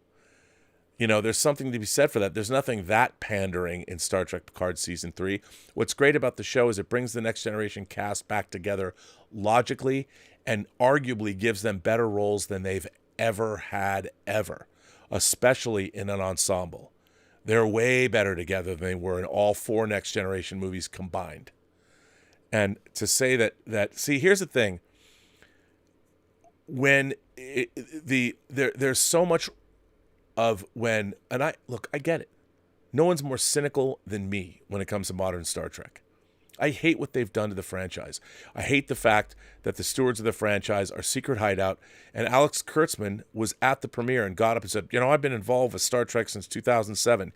There's something to be said for that. There's nothing that pandering in Star Trek Picard Season 3. What's great about the show is it brings the Next Generation cast back together logically and arguably gives them better roles than they've ever had, especially in an ensemble. They're way better together than they were in all 4 Next Generation movies combined. And to say that see, here's the thing. When there's so much of when, and I get it. No one's more cynical than me when it comes to modern Star Trek. I hate what they've done to the franchise. I hate the fact that the stewards of the franchise are Secret Hideout, and Alex Kurtzman was at the premiere and got up and said, I've been involved with Star Trek since 2007.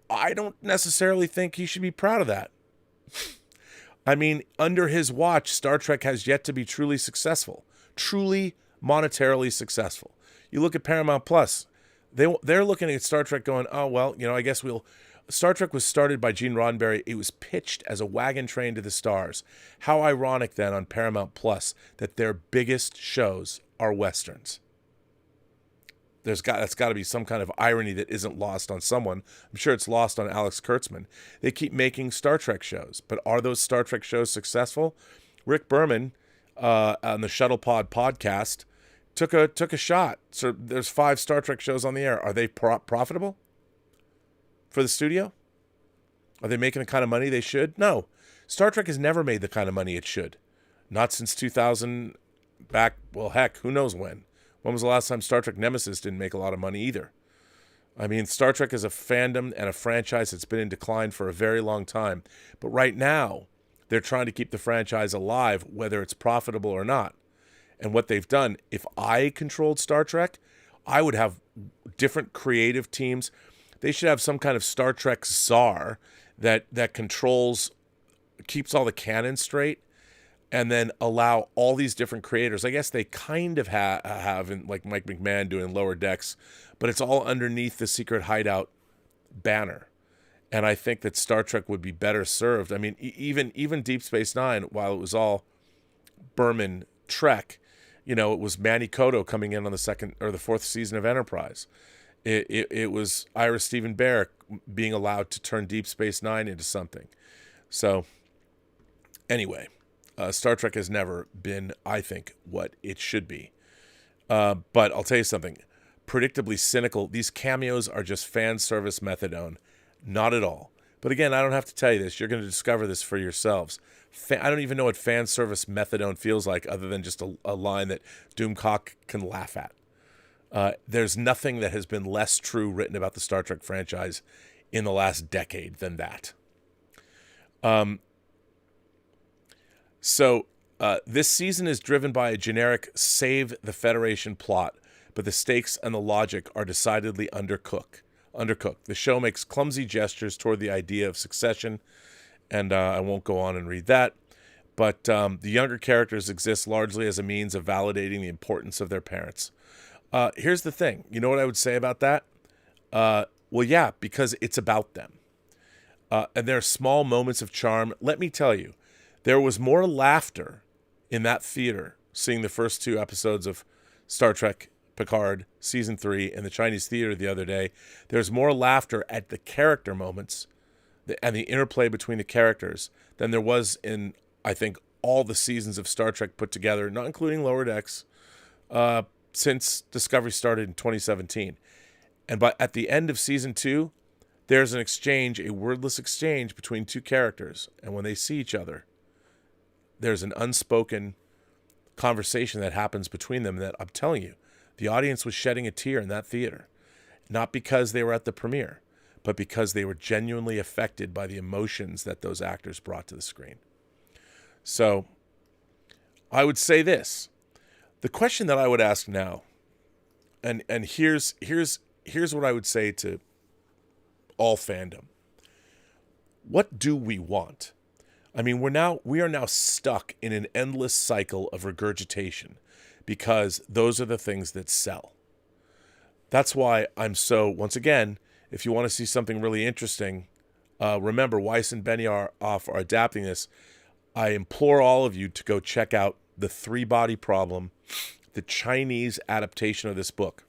I don't necessarily think he should be proud of that. Under his watch, Star Trek has yet to be truly successful, truly monetarily successful. You look at Paramount Plus, they're looking at Star Trek going, oh, well, I guess Star Trek was started by Gene Roddenberry. It was pitched as a wagon train to the stars. How ironic then on Paramount Plus that their biggest shows are Westerns. That's got to be some kind of irony that isn't lost on someone. I'm sure it's lost on Alex Kurtzman. They keep making Star Trek shows, but are those Star Trek shows successful? Rick Berman on the Shuttlepod podcast took a shot. So there's 5 Star Trek shows on the air. Are they profitable for the studio? Are they making the kind of money they should? No. Star Trek has never made the kind of money it should. Not since 2000 back, well, heck, who knows when. When was the last time Star Trek Nemesis didn't make a lot of money either? Star Trek is a fandom and a franchise that's been in decline for a very long time. But right now, they're trying to keep the franchise alive, whether it's profitable or not. And what they've done, if I controlled Star Trek, I would have different creative teams. They should have some kind of Star Trek czar that keeps all the canon straight, and then allow all these different creators. I guess they kind of have in, like Mike McMahon doing Lower Decks, but it's all underneath the Secret Hideout banner. And I think that Star Trek would be better served. Even Deep Space Nine, while it was all Berman Trek, it was Manny Cotto coming in on the 2nd or the 4th season of Enterprise. It was Ira Stephen Bear being allowed to turn Deep Space Nine into something. So, anyway, Star Trek has never been, I think, what it should be. But I'll tell you something. Predictably cynical. These cameos are just fan service methadone. Not at all. But again, I don't have to tell you this. You're going to discover this for yourselves. I don't even know what fan service methadone feels like other than just a line that Doomcock can laugh at. There's nothing that has been less true written about the Star Trek franchise in the last decade than that. So this season is driven by a generic save the Federation plot, but the stakes and the logic are decidedly undercooked. The show makes clumsy gestures toward the idea of succession, and I won't go on and read that. But the younger characters exist largely as a means of validating the importance of their parents. Here's the thing. You know what I would say about that? Well, yeah, because it's about them. And there are small moments of charm. Let me tell you, there was more laughter in that theater seeing the first 2 episodes of Star Trek Picard Season 3 in the Chinese Theater the other day. There's more laughter at the character moments and the interplay between the characters than there was in, I think, all the seasons of Star Trek put together, not including Lower Decks, since Discovery started in 2017. And at the end of Season 2, there's an exchange, a wordless exchange between 2 characters. And when they see each other, there's an unspoken conversation that happens between them that, I'm telling you, the audience was shedding a tear in that theater. Not because they were at the premiere, but because they were genuinely affected by the emotions that those actors brought to the screen. So I would say this. The question that I would ask now, and here's what I would say to all fandom. What do we want? I mean, we are now stuck in an endless cycle of regurgitation because those are the things that sell. That's why I'm so, once again, if you want to see something really interesting, remember Weiss and Benioff are adapting this. I implore all of you to go check out The Three-Body Problem, the Chinese adaptation of this book.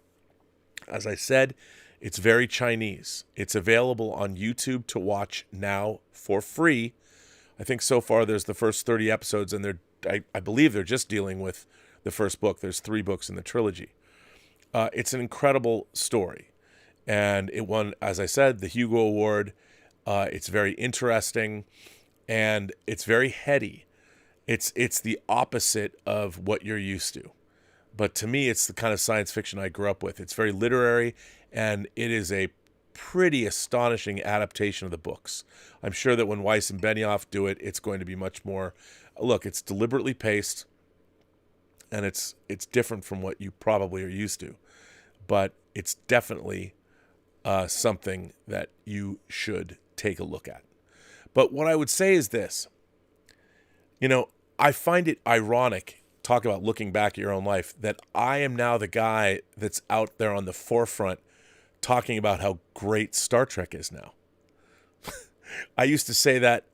As I said, it's very Chinese. It's available on YouTube to watch now for free. I think so far there's the first 30 episodes, and I believe they're just dealing with the first book. There's 3 books in the trilogy. It's an incredible story. And it won, as I said, the Hugo Award. It's very interesting, and it's very heady. It's the opposite of what you're used to. But to me, it's the kind of science fiction I grew up with. It's very literary, and it is a pretty astonishing adaptation of the books. I'm sure that when Weiss and Benioff do it, it's going to be much more, look, it's deliberately paced, and it's different from what you probably are used to. But it's definitely something that you should take a look at. But what I would say is this. You know, I find it ironic, talk about looking back at your own life, that I am now the guy that's out there on the forefront talking about how great Star Trek is now. I used to say that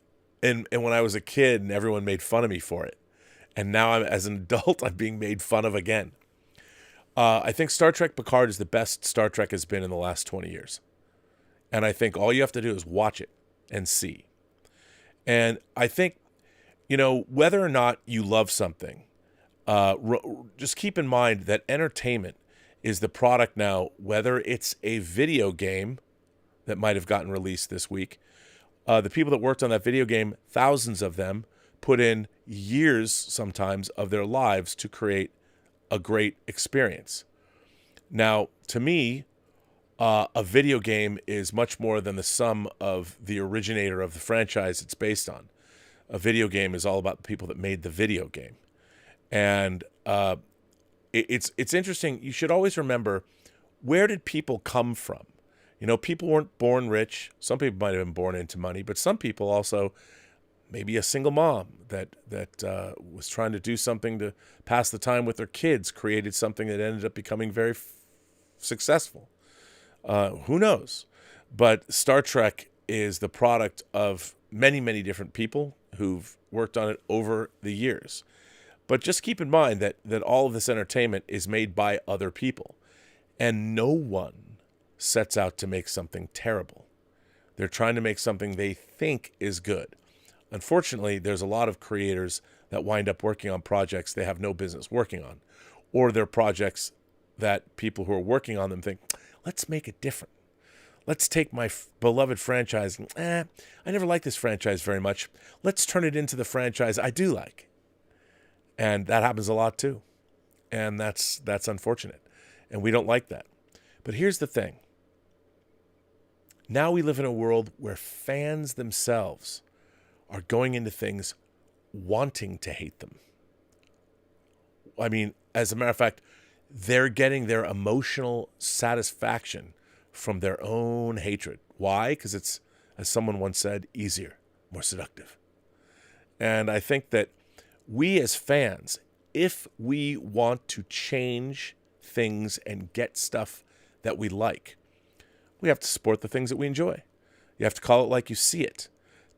and when I was a kid, and everyone made fun of me for it. And now as an adult, I'm being made fun of again. I think Star Trek Picard is the best Star Trek has been in the last 20 years. And I think all you have to do is watch it and see. And I think, you know, whether or not you love something, just keep in mind that entertainment is the product now, whether it's a video game that might have gotten released this week. The people that worked on that video game, thousands of them, put in years sometimes of their lives to create a great experience. Now, to me, a video game is much more than the sum of the originator of the franchise it's based on. A video game is all about the people that made the video game. And it's interesting. You should always remember, where did people come from? You know, people weren't born rich. Some people might have been born into money, but some people also, maybe a single mom that was trying to do something to pass the time with their kids, created something that ended up becoming very successful. Who knows? But Star Trek is the product of many, many different people who've worked on it over the years. But just keep in mind that all of this entertainment is made by other people. And no one sets out to make something terrible. They're trying to make something they think is good. Unfortunately, there's a lot of creators that wind up working on projects they have no business working on. Or they're projects that people who are working on them think, let's make it different. Let's take my beloved franchise. I never liked this franchise very much. Let's turn it into the franchise I do like. And that happens a lot too. And that's unfortunate. And we don't like that. But here's the thing. Now we live in a world where fans themselves are going into things wanting to hate them. I mean, as a matter of fact, they're getting their emotional satisfaction from their own hatred. Why? Because it's, as someone once said, easier, more seductive. And I think that we as fans, if we want to change things and get stuff that we like, we have to support the things that we enjoy. You have to call it like you see it.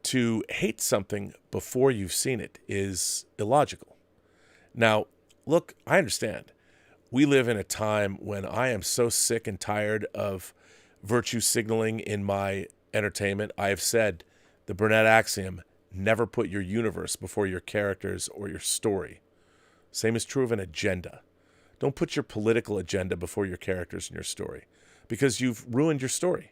To hate something before you've seen it is illogical. Now, look, I understand. We live in a time when I am so sick and tired of virtue signaling in my entertainment. I have said the Burnett axiom, never put your universe before your characters or your story. Same is true of an agenda. Don't put your political agenda before your characters and your story, because you've ruined your story.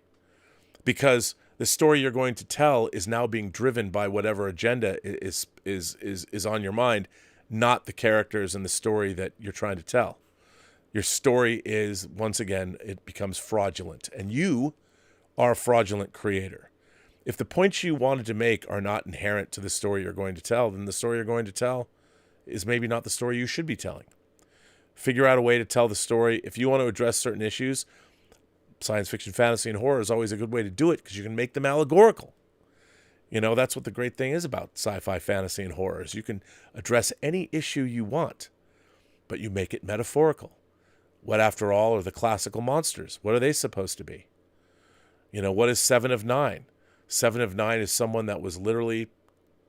Because the story you're going to tell is now being driven by whatever agenda is on your mind, not the characters and the story that you're trying to tell. Your story is, once again, it becomes fraudulent, and you are a fraudulent creator. If the points you wanted to make are not inherent to the story you're going to tell, then the story you're going to tell is maybe not the story you should be telling. Figure out a way to tell the story. If you want to address certain issues, science fiction, fantasy, and horror is always a good way to do it, because you can make them allegorical. You know, that's what the great thing is about sci-fi, fantasy, and horror, is you can address any issue you want, but you make it metaphorical. What, after all, are the classical monsters? What are they supposed to be? You know, what is Seven of Nine? Seven of Nine is someone that was literally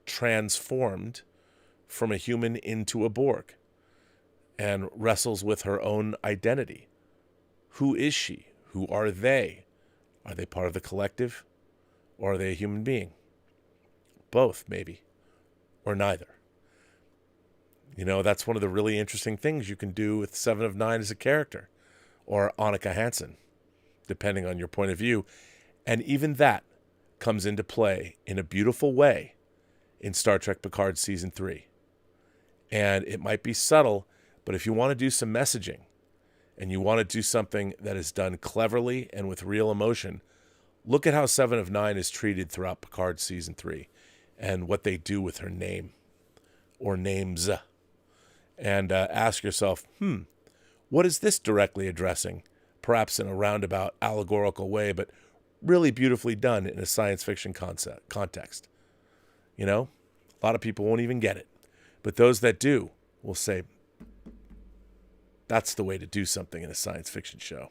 transformed from a human into a Borg and wrestles with her own identity. Who is she? Who are they? Are they part of the collective, or are they a human being? Both, maybe, or neither. You know, that's one of the really interesting things you can do with Seven of Nine as a character, or Annika Hansen, depending on your point of view. And even that comes into play in a beautiful way in Star Trek Picard Season 3. And it might be subtle, but if you want to do some messaging, and you want to do something that is done cleverly and with real emotion, look at how Seven of Nine is treated throughout Picard Season 3 and what they do with her name, or names. And ask yourself, what is this directly addressing? Perhaps in a roundabout, allegorical way, but really beautifully done in a science fiction context. You know, a lot of people won't even get it. But those that do will say, that's the way to do something in a science fiction show.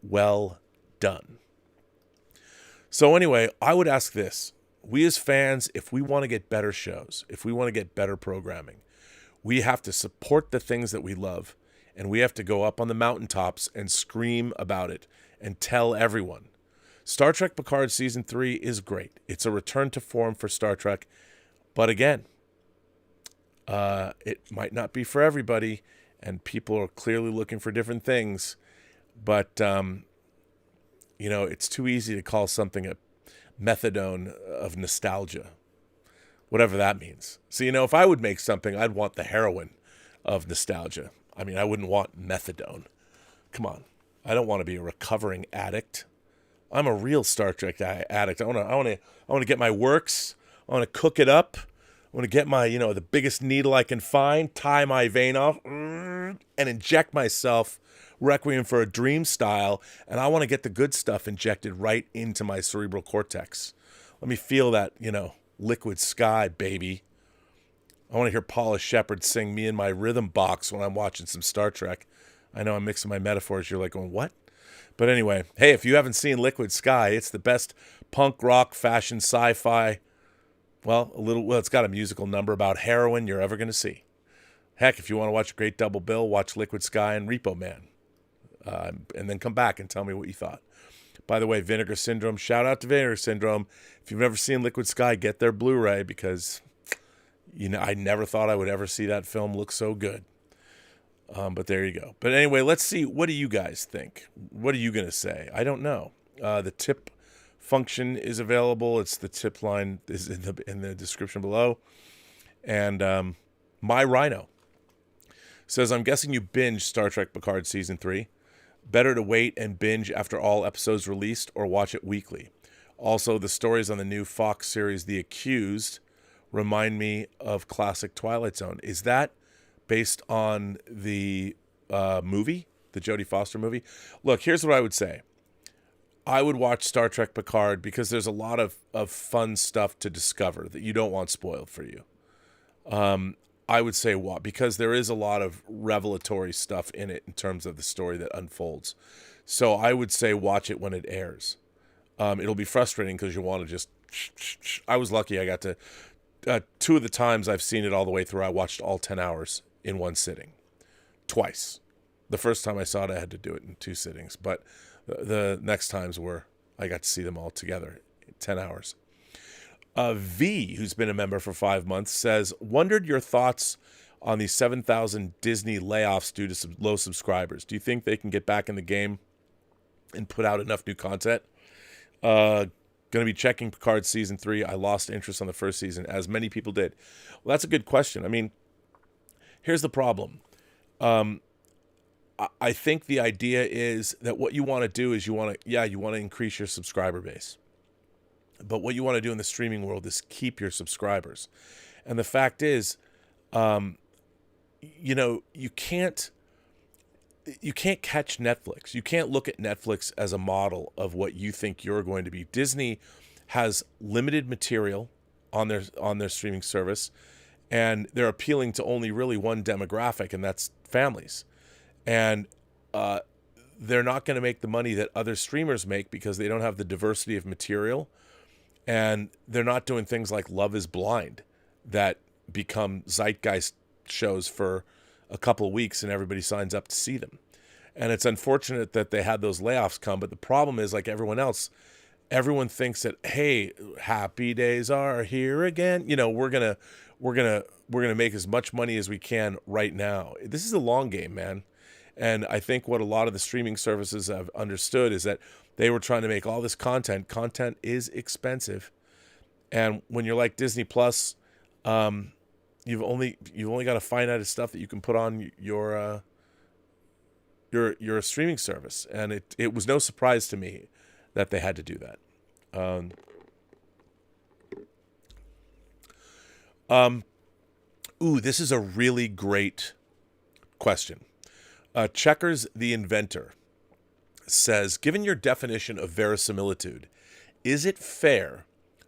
Well done. So anyway, I would ask this. We as fans, if we want to get better shows, if we want to get better programming, we have to support the things that we love, and we have to go up on the mountaintops and scream about it and tell everyone. Star Trek Picard Season 3 is great. It's a return to form for Star Trek. But again, it might not be for everybody, and people are clearly looking for different things. But, you know, it's too easy to call something a methadone of nostalgia, whatever that means. So, you know, if I would make something, I'd want the heroin of nostalgia. I mean, I wouldn't want methadone. Come on. I don't want to be a recovering addict. I'm a real Star Trek addict. I want to get my works. I want to cook it up. I want to get my, the biggest needle I can find, tie my vein off, and inject myself Requiem for a Dream style. And I want to get the good stuff injected right into my cerebral cortex. Let me feel that, liquid sky, baby. I want to hear Paula Shepherd sing Me in My Rhythm Box when I'm watching some Star Trek. I know I'm mixing my metaphors. You're like going, what? But anyway, hey, if you haven't seen Liquid Sky, it's the best punk rock, fashion, sci-fi, it's got a musical number about heroin you're ever going to see. Heck, if you want to watch a great double bill, watch Liquid Sky and Repo Man. And then come back and tell me what you thought. By the way, Vinegar Syndrome, shout out to Vinegar Syndrome. If you've never seen Liquid Sky, get their Blu-ray, because, I never thought I would ever see that film look so good. But there you go. But anyway, let's see. What do you guys think? What are you going to say? I don't know. The tip function is available. It's the tip line is in the description below. And My Rhino says, I'm guessing you binged Star Trek Picard Season 3. Better to wait and binge after all episodes released, or watch it weekly. Also, the stories on the new Fox series The Accused remind me of classic Twilight Zone. Is that based on the movie, the Jodie Foster movie? Look, here's what I would say. I would watch Star Trek Picard because there's a lot of fun stuff to discover that you don't want spoiled for you. I would say what? Because there is a lot of revelatory stuff in it in terms of the story that unfolds. So I would say watch it when it airs. It'll be frustrating because you want to just... I was lucky I got to... 2 of the times I've seen it all the way through, I watched all 10 hours in one sitting. Twice. The first time I saw it, I had to do it in 2 sittings. But the next times were... I got to see them all together in 10 hours. V, who's been a member for 5 months, says, wondered your thoughts on the 7,000 Disney layoffs due to low subscribers. Do you think they can get back in the game and put out enough new content? Going to be checking Picard Season 3. I lost interest on the first season, as many people did. Well, that's a good question. I mean, here's the problem. I think the idea is that what you want to do is you want to increase your subscriber base. But what you want to do in the streaming world is keep your subscribers. And the fact is, you can't catch Netflix. You can't look at Netflix as a model of what you think you're going to be. Disney has limited material on their streaming service, and they're appealing to only really one demographic, and that's families. And they're not going to make the money that other streamers make because they don't have the diversity of material. And they're not doing things like Love is Blind that become zeitgeist shows for a couple of weeks and everybody signs up to see them. And it's unfortunate that they had those layoffs come. But the problem is, like everyone else, everyone thinks that, hey, happy days are here again. We're gonna make as much money as we can right now. This is a long game, man. And I think what a lot of the streaming services have understood is that they were trying to make all this content. Content is expensive. And when you're like Disney Plus, you've only got a finite of stuff that you can put on your streaming service. And it was no surprise to me that they had to do that. This is a really great question. Checkers the Inventor says, given your definition of verisimilitude, is it fair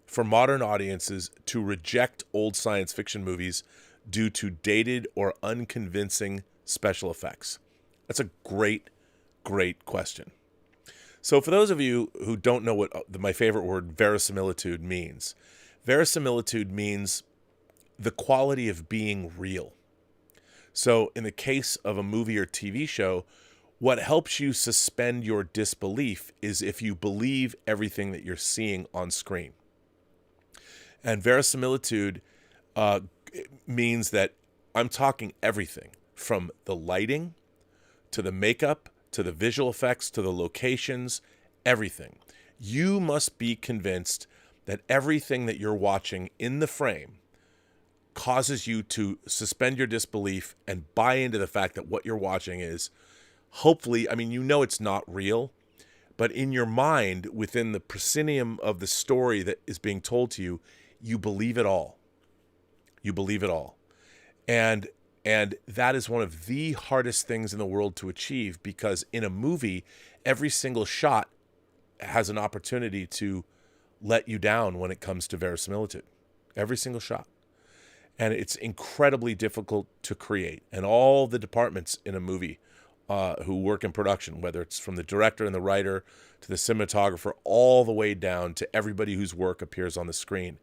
for modern audiences to reject old science fiction movies due to dated or unconvincing special effects? That's a great, great question. So for those of you who don't know what my favorite word, verisimilitude, means, verisimilitude means the quality of being real. So in the case of a movie or TV show, what helps you suspend your disbelief is if you believe everything that you're seeing on screen. And verisimilitude means that I'm talking everything from the lighting to the makeup to the visual effects to the locations, everything. You must be convinced that everything that you're watching in the frame causes you to suspend your disbelief and buy into the fact that what you're watching is hopefully, it's not real, but in your mind, within the proscenium of the story that is being told to you, you believe it all. You believe it all. And that is one of the hardest things in the world to achieve, because in a movie, every single shot has an opportunity to let you down when it comes to verisimilitude. Every single shot. And it's incredibly difficult to create. And all the departments in a movie who work in production, whether it's from the director and the writer to the cinematographer, all the way down to everybody whose work appears on the screen,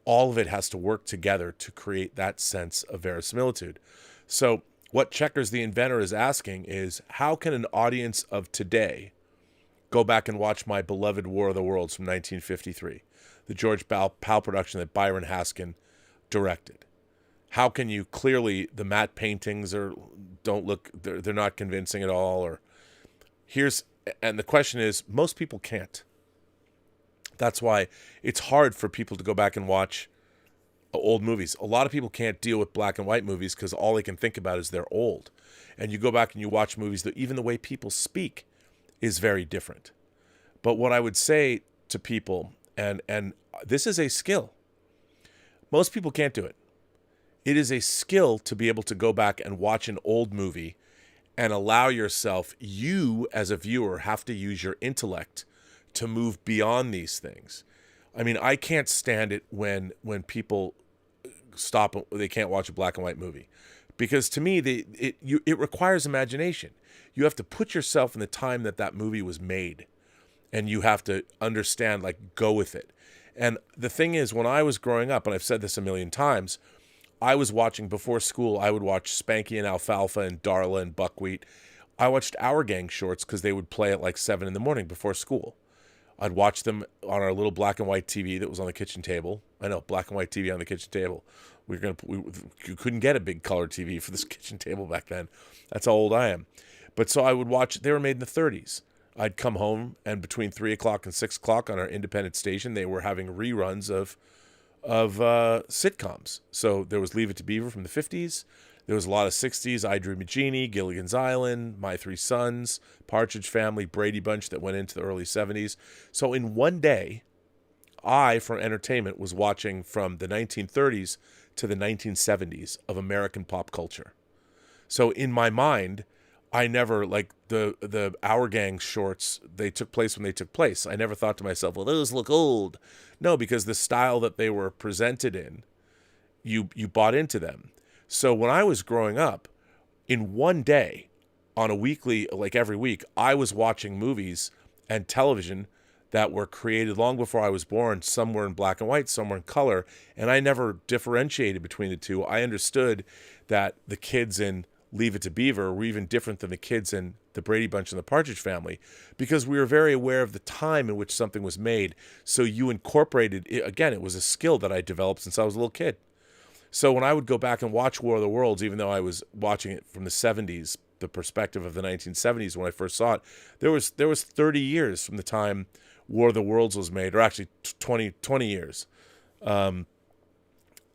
all of it has to work together to create that sense of verisimilitude. So what Checkers the Inventor is asking is, how can an audience of today go back and watch my beloved War of the Worlds from 1953, the George Powell production that Byron Haskin directed? How can you clearly, the matte paintings they're not convincing at all, and the question is, most people can't. That's why it's hard for people to go back and watch old movies. A lot of people can't deal with black and white movies because all they can think about is they're old. And you go back and you watch movies that even the way people speak is very different. But what I would say to people, and this is a skill, Most people can't do it. It is a skill to be able to go back and watch an old movie and allow yourself, you as a viewer have to use your intellect to move beyond these things. I mean, I can't stand it when people stop, they can't watch a black and white movie. Because to me, it requires imagination. You have to put yourself in the time that movie was made. And you have to understand, like, go with it. And the thing is, when I was growing up, and I've said this a million times, I was watching, before school, I would watch Spanky and Alfalfa and Darla and Buckwheat. I watched Our Gang shorts because they would play at like 7 in the morning before school. I'd watch them on our little black and white TV that was on the kitchen table. I know, black and white TV on the kitchen table. You couldn't get a big color TV for this kitchen table back then. That's how old I am. But so I would watch, they were made in the 30s. I'd come home, and between 3 o'clock and 6 o'clock on our independent station, they were having reruns of sitcoms. So there was Leave It to Beaver from the 50s. There was a lot of 60s, I Dream of Jeannie, Gilligan's Island, My Three Sons, Partridge Family, Brady Bunch that went into the early 70s. So in one day, I, for entertainment, was watching from the 1930s to the 1970s of American pop culture. So in my mind, I never, like, the Our Gang shorts, they took place when they took place. I never thought to myself, well, those look old. No, because the style that they were presented in, you bought into them. So when I was growing up, in one day, on a weekly, like every week, I was watching movies and television that were created long before I was born. Some were in black and white, some were in color, and I never differentiated between the two. I understood that the kids in Leave It to Beaver were even different than the kids in the Brady Bunch and the Partridge Family, because we were very aware of the time in which something was made. So you incorporated it. Again, it was a skill that I developed since I was a little kid. So when I would go back and watch War of the Worlds, even though I was watching it from the 70s, the perspective of the 1970s when I first saw it, there was 30 years from the time War of the Worlds was made, or actually 20 years.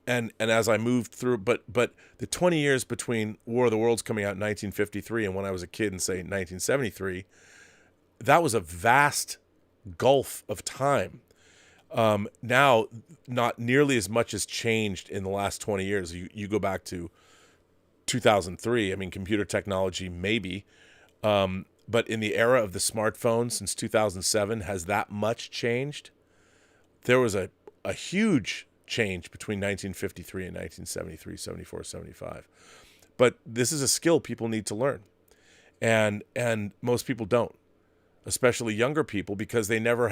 And as I moved through, but the 20 years between War of the Worlds coming out in 1953 and when I was a kid in, say, 1973, that was a vast gulf of time. Now, not nearly as much has changed in the last 20 years. You go back to 2003, I mean, computer technology, maybe. But in the era of the smartphone since 2007, has that much changed? There was a huge change between 1953 and 1973, 74, 75. But this is a skill people need to learn. And most people don't, especially younger people, because they never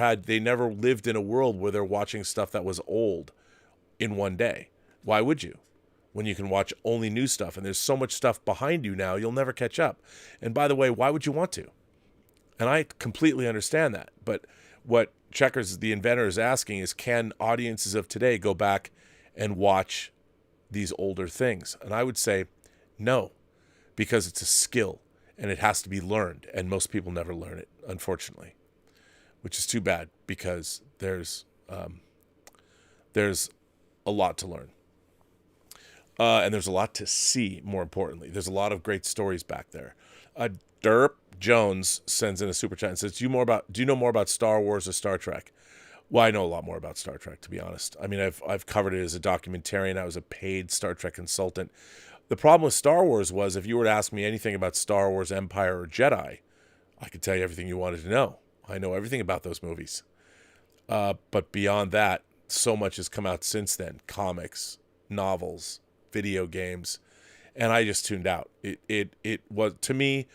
lived in a world where they're watching stuff that was old in one day. Why would you? When you can watch only new stuff, and there's so much stuff behind you now, you'll never catch up. And by the way, why would you want to? And I completely understand that. But what Checkers, the inventor, is asking is, can audiences of today go back and watch these older things? And I would say no, because it's a skill and it has to be learned. And most people never learn it, unfortunately, which is too bad, because there's a lot to learn. And there's a lot to see, more importantly. There's a lot of great stories back there. Derp Jones sends in a super chat and says, do you know more about Star Wars or Star Trek? Well, I know a lot more about Star Trek, to be honest. I mean, I've covered it as a documentarian. I was a paid Star Trek consultant. The problem with Star Wars was, if you were to ask me anything about Star Wars, Empire, or Jedi, I could tell you everything you wanted to know. I know everything about those movies. But beyond that, so much has come out since then. Comics, novels, video games, and I just tuned out. It was, to me,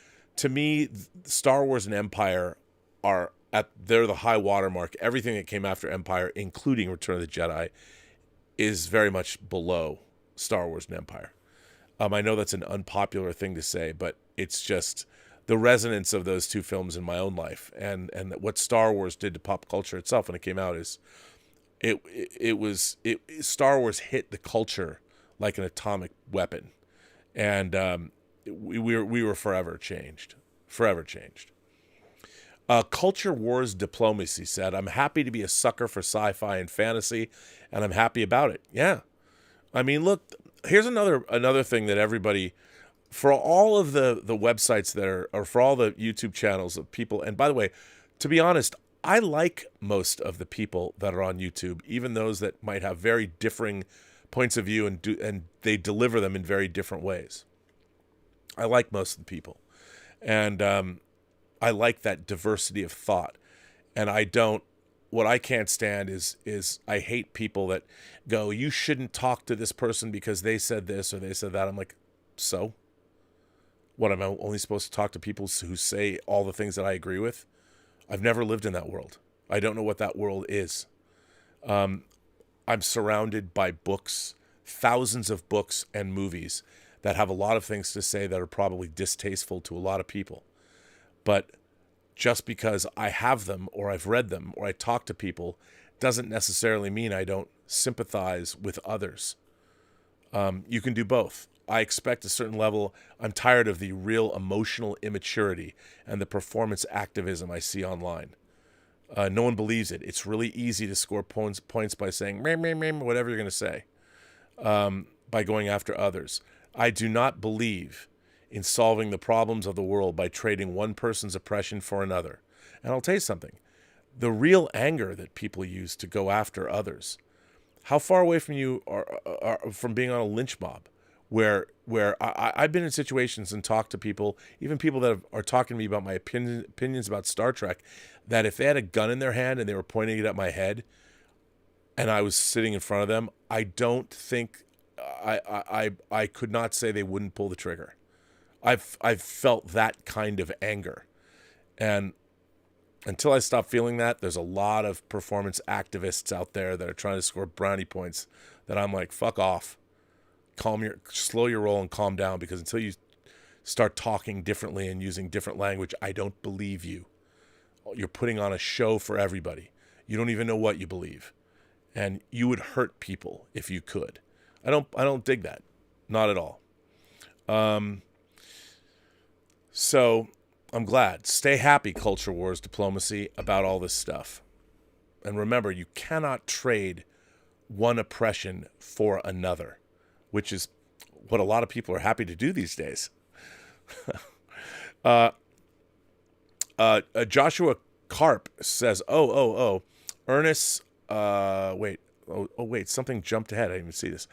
Star Wars and Empire they're the high watermark. Everything that came after Empire, including Return of the Jedi, is very much below Star Wars and Empire. I know that's an unpopular thing to say, but it's just the resonance of those two films in my own life, and what Star Wars did to pop culture itself when it came out is Star Wars hit the culture like an atomic weapon, and we were forever changed. Culture Wars Diplomacy said, I'm happy to be a sucker for sci-fi and fantasy, and I'm happy about it. Yeah. I mean, look, here's another thing that everybody, for all of the websites that are, or for all the YouTube channels of people, and by the way, to be honest, I like most of the people that are on YouTube, even those that might have very differing points of view and they deliver them in very different ways. I like most of the people, and I like that diversity of thought. And what I can't stand is I hate people that go, you shouldn't talk to this person because they said this or they said that. I'm like, so? What, am I only supposed to talk to people who say all the things that I agree with? I've never lived in that world. I don't know what that world is. I'm surrounded by books, thousands of books and movies that have a lot of things to say that are probably distasteful to a lot of people. But just because I have them or I've read them or I talk to people doesn't necessarily mean I don't sympathize with others. You can do both. I expect a certain level. I'm tired of the real emotional immaturity and the performance activism I see online. No one believes it. It's really easy to score points by saying, whatever you're going to say, by going after others. I do not believe in solving the problems of the world by trading one person's oppression for another. And I'll tell you something. The real anger that people use to go after others, how far away from you are from being on a lynch mob? Where I've been in situations and talked to people, even people that are talking to me about my opinions about Star Trek, that if they had a gun in their hand and they were pointing it at my head and I was sitting in front of them, I don't think I could not say they wouldn't pull the trigger. I've felt that kind of anger. And until I stop feeling that, there's a lot of performance activists out there that are trying to score brownie points that I'm like, fuck off. Slow your roll and calm down, because until you start talking differently and using different language, I don't believe you. You're putting on a show for everybody. You don't even know what you believe. And you would hurt people if you could. I don't dig that. Not at all. So I'm glad. Stay happy, culture wars, diplomacy, about all this stuff. And remember, you cannot trade one oppression for another, which is what a lot of people are happy to do these days. Joshua Karp says, Ernest, wait, something jumped ahead. I didn't even see this.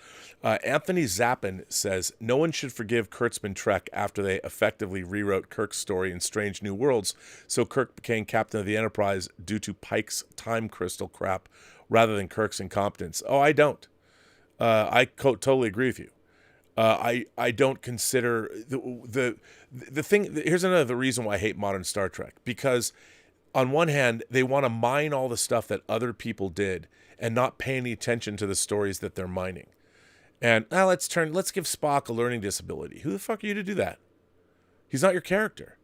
Anthony Zappin says, no one should forgive Kurtzman Trek after they effectively rewrote Kirk's story in Strange New Worlds, so Kirk became captain of the Enterprise due to Pike's time crystal crap rather than Kirk's incompetence. Oh, I don't. I totally agree with you. I don't consider the thing. Here's another reason why I hate modern Star Trek, because on one hand, they want to mine all the stuff that other people did and not pay any attention to the stories that they're mining. And let's give Spock a learning disability. Who the fuck are you to do that? He's not your character.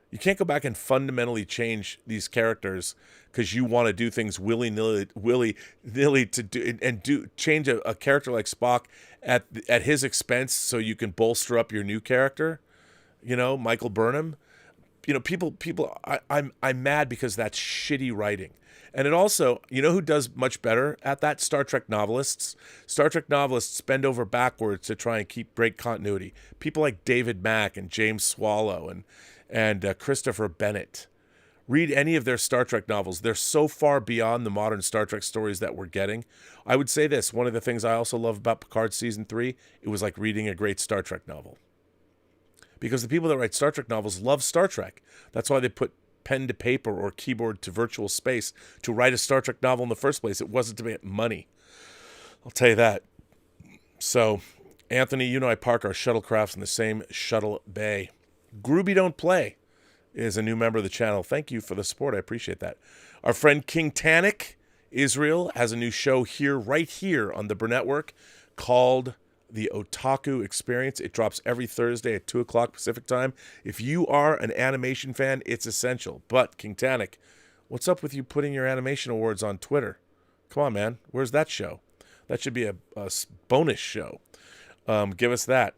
You can't go back and fundamentally change these characters because you want to do things willy-nilly to do change a character like Spock at his expense so you can bolster up your new character. You know, Michael Burnham. You know, people. I'm mad because that's shitty writing. And it also, you know who does much better at that? Star Trek novelists. Star Trek novelists bend over backwards to try and keep great continuity. People like David Mack and James Swallow and Christopher Bennett. Read any of their Star Trek novels. They're so far beyond the modern Star Trek stories that we're getting. I would say this, one of the things I also love about Picard Season 3, it was like reading a great Star Trek novel. Because the people that write Star Trek novels love Star Trek. That's why they put pen to paper or keyboard to virtual space to write a Star Trek novel in the first place. It wasn't to make money. I'll tell you that. So, Anthony, you know I park our shuttlecrafts in the same shuttle bay. Groovy Don't Play is a new member of the channel. Thank you for the support. I appreciate that. Our friend King Tannic, Israel, has a new show right here on the Burnettwork called The Otaku Experience. It drops every Thursday at 2 o'clock Pacific time. If you are an animation fan, it's essential. But, King Tannic, what's up with you putting your animation awards on Twitter? Come on, man. Where's that show? That should be a bonus show. Give us that.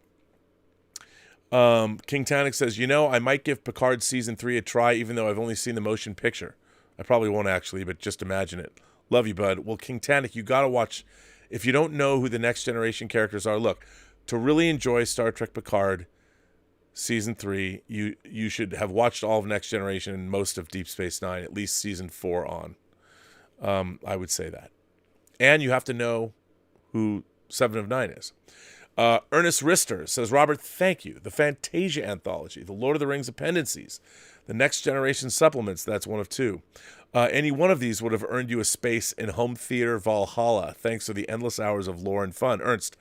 King Tannic says, I might give Picard Season 3 a try, even though I've only seen the motion picture. I probably won't actually, but just imagine it. Love you, bud. Well, King Tannic, you got to watch. If you don't know who the Next Generation characters are, look, to really enjoy Star Trek Picard Season 3, you should have watched all of Next Generation and most of Deep Space Nine, at least Season 4 on. I would say that. And you have to know who Seven of Nine is. Ernest Rister says, Robert, thank you. The Fantasia Anthology, the Lord of the Rings Appendices, the Next Generation Supplements, that's one of two. Any one of these would have earned you a space in home theater Valhalla, thanks to the endless hours of lore and fun. Ernst,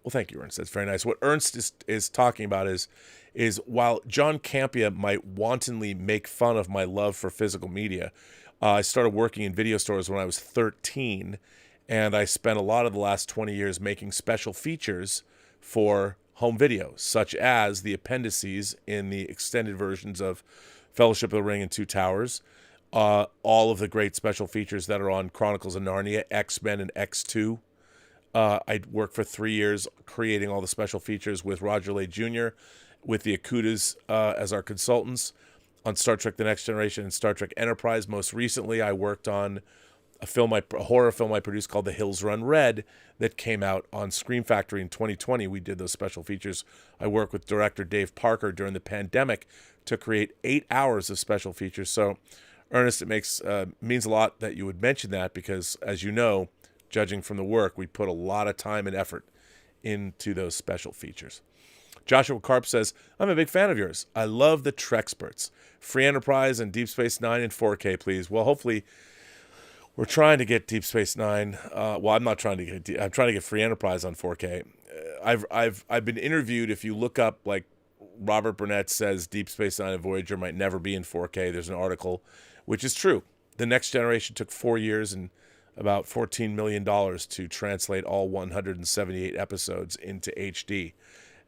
well, thank you, Ernst. That's very nice. What Ernst is talking about is while John Campea might wantonly make fun of my love for physical media, I started working in video stores when I was 13, and I spent a lot of the last 20 years making special features for home video, such as the appendices in the extended versions of Fellowship of the Ring and Two Towers, all of the great special features that are on Chronicles of Narnia, X-Men, and X2. I worked for 3 years creating all the special features with Roger Lay Jr., with the Akutas as our consultants on Star Trek The Next Generation and Star Trek Enterprise. Most recently, I worked on a horror film I produced called The Hills Run Red that came out on Scream Factory in 2020. We did those special features. I worked with director Dave Parker during the pandemic to create 8 hours of special features. So, Ernest, it means a lot that you would mention that because, as you know, judging from the work, we put a lot of time and effort into those special features. Joshua Karp says, I'm a big fan of yours. I love the Trexperts. Free Enterprise and Deep Space Nine in 4K, please. Well, hopefully, we're trying to get Deep Space Nine. I'm not trying to get. I'm trying to get Free Enterprise on 4K. I've been interviewed. If you look up, like Robert Burnett says, Deep Space Nine and Voyager might never be in 4K. There's an article, which is true. The Next Generation took 4 years and about $14 million to translate all 178 episodes into HD.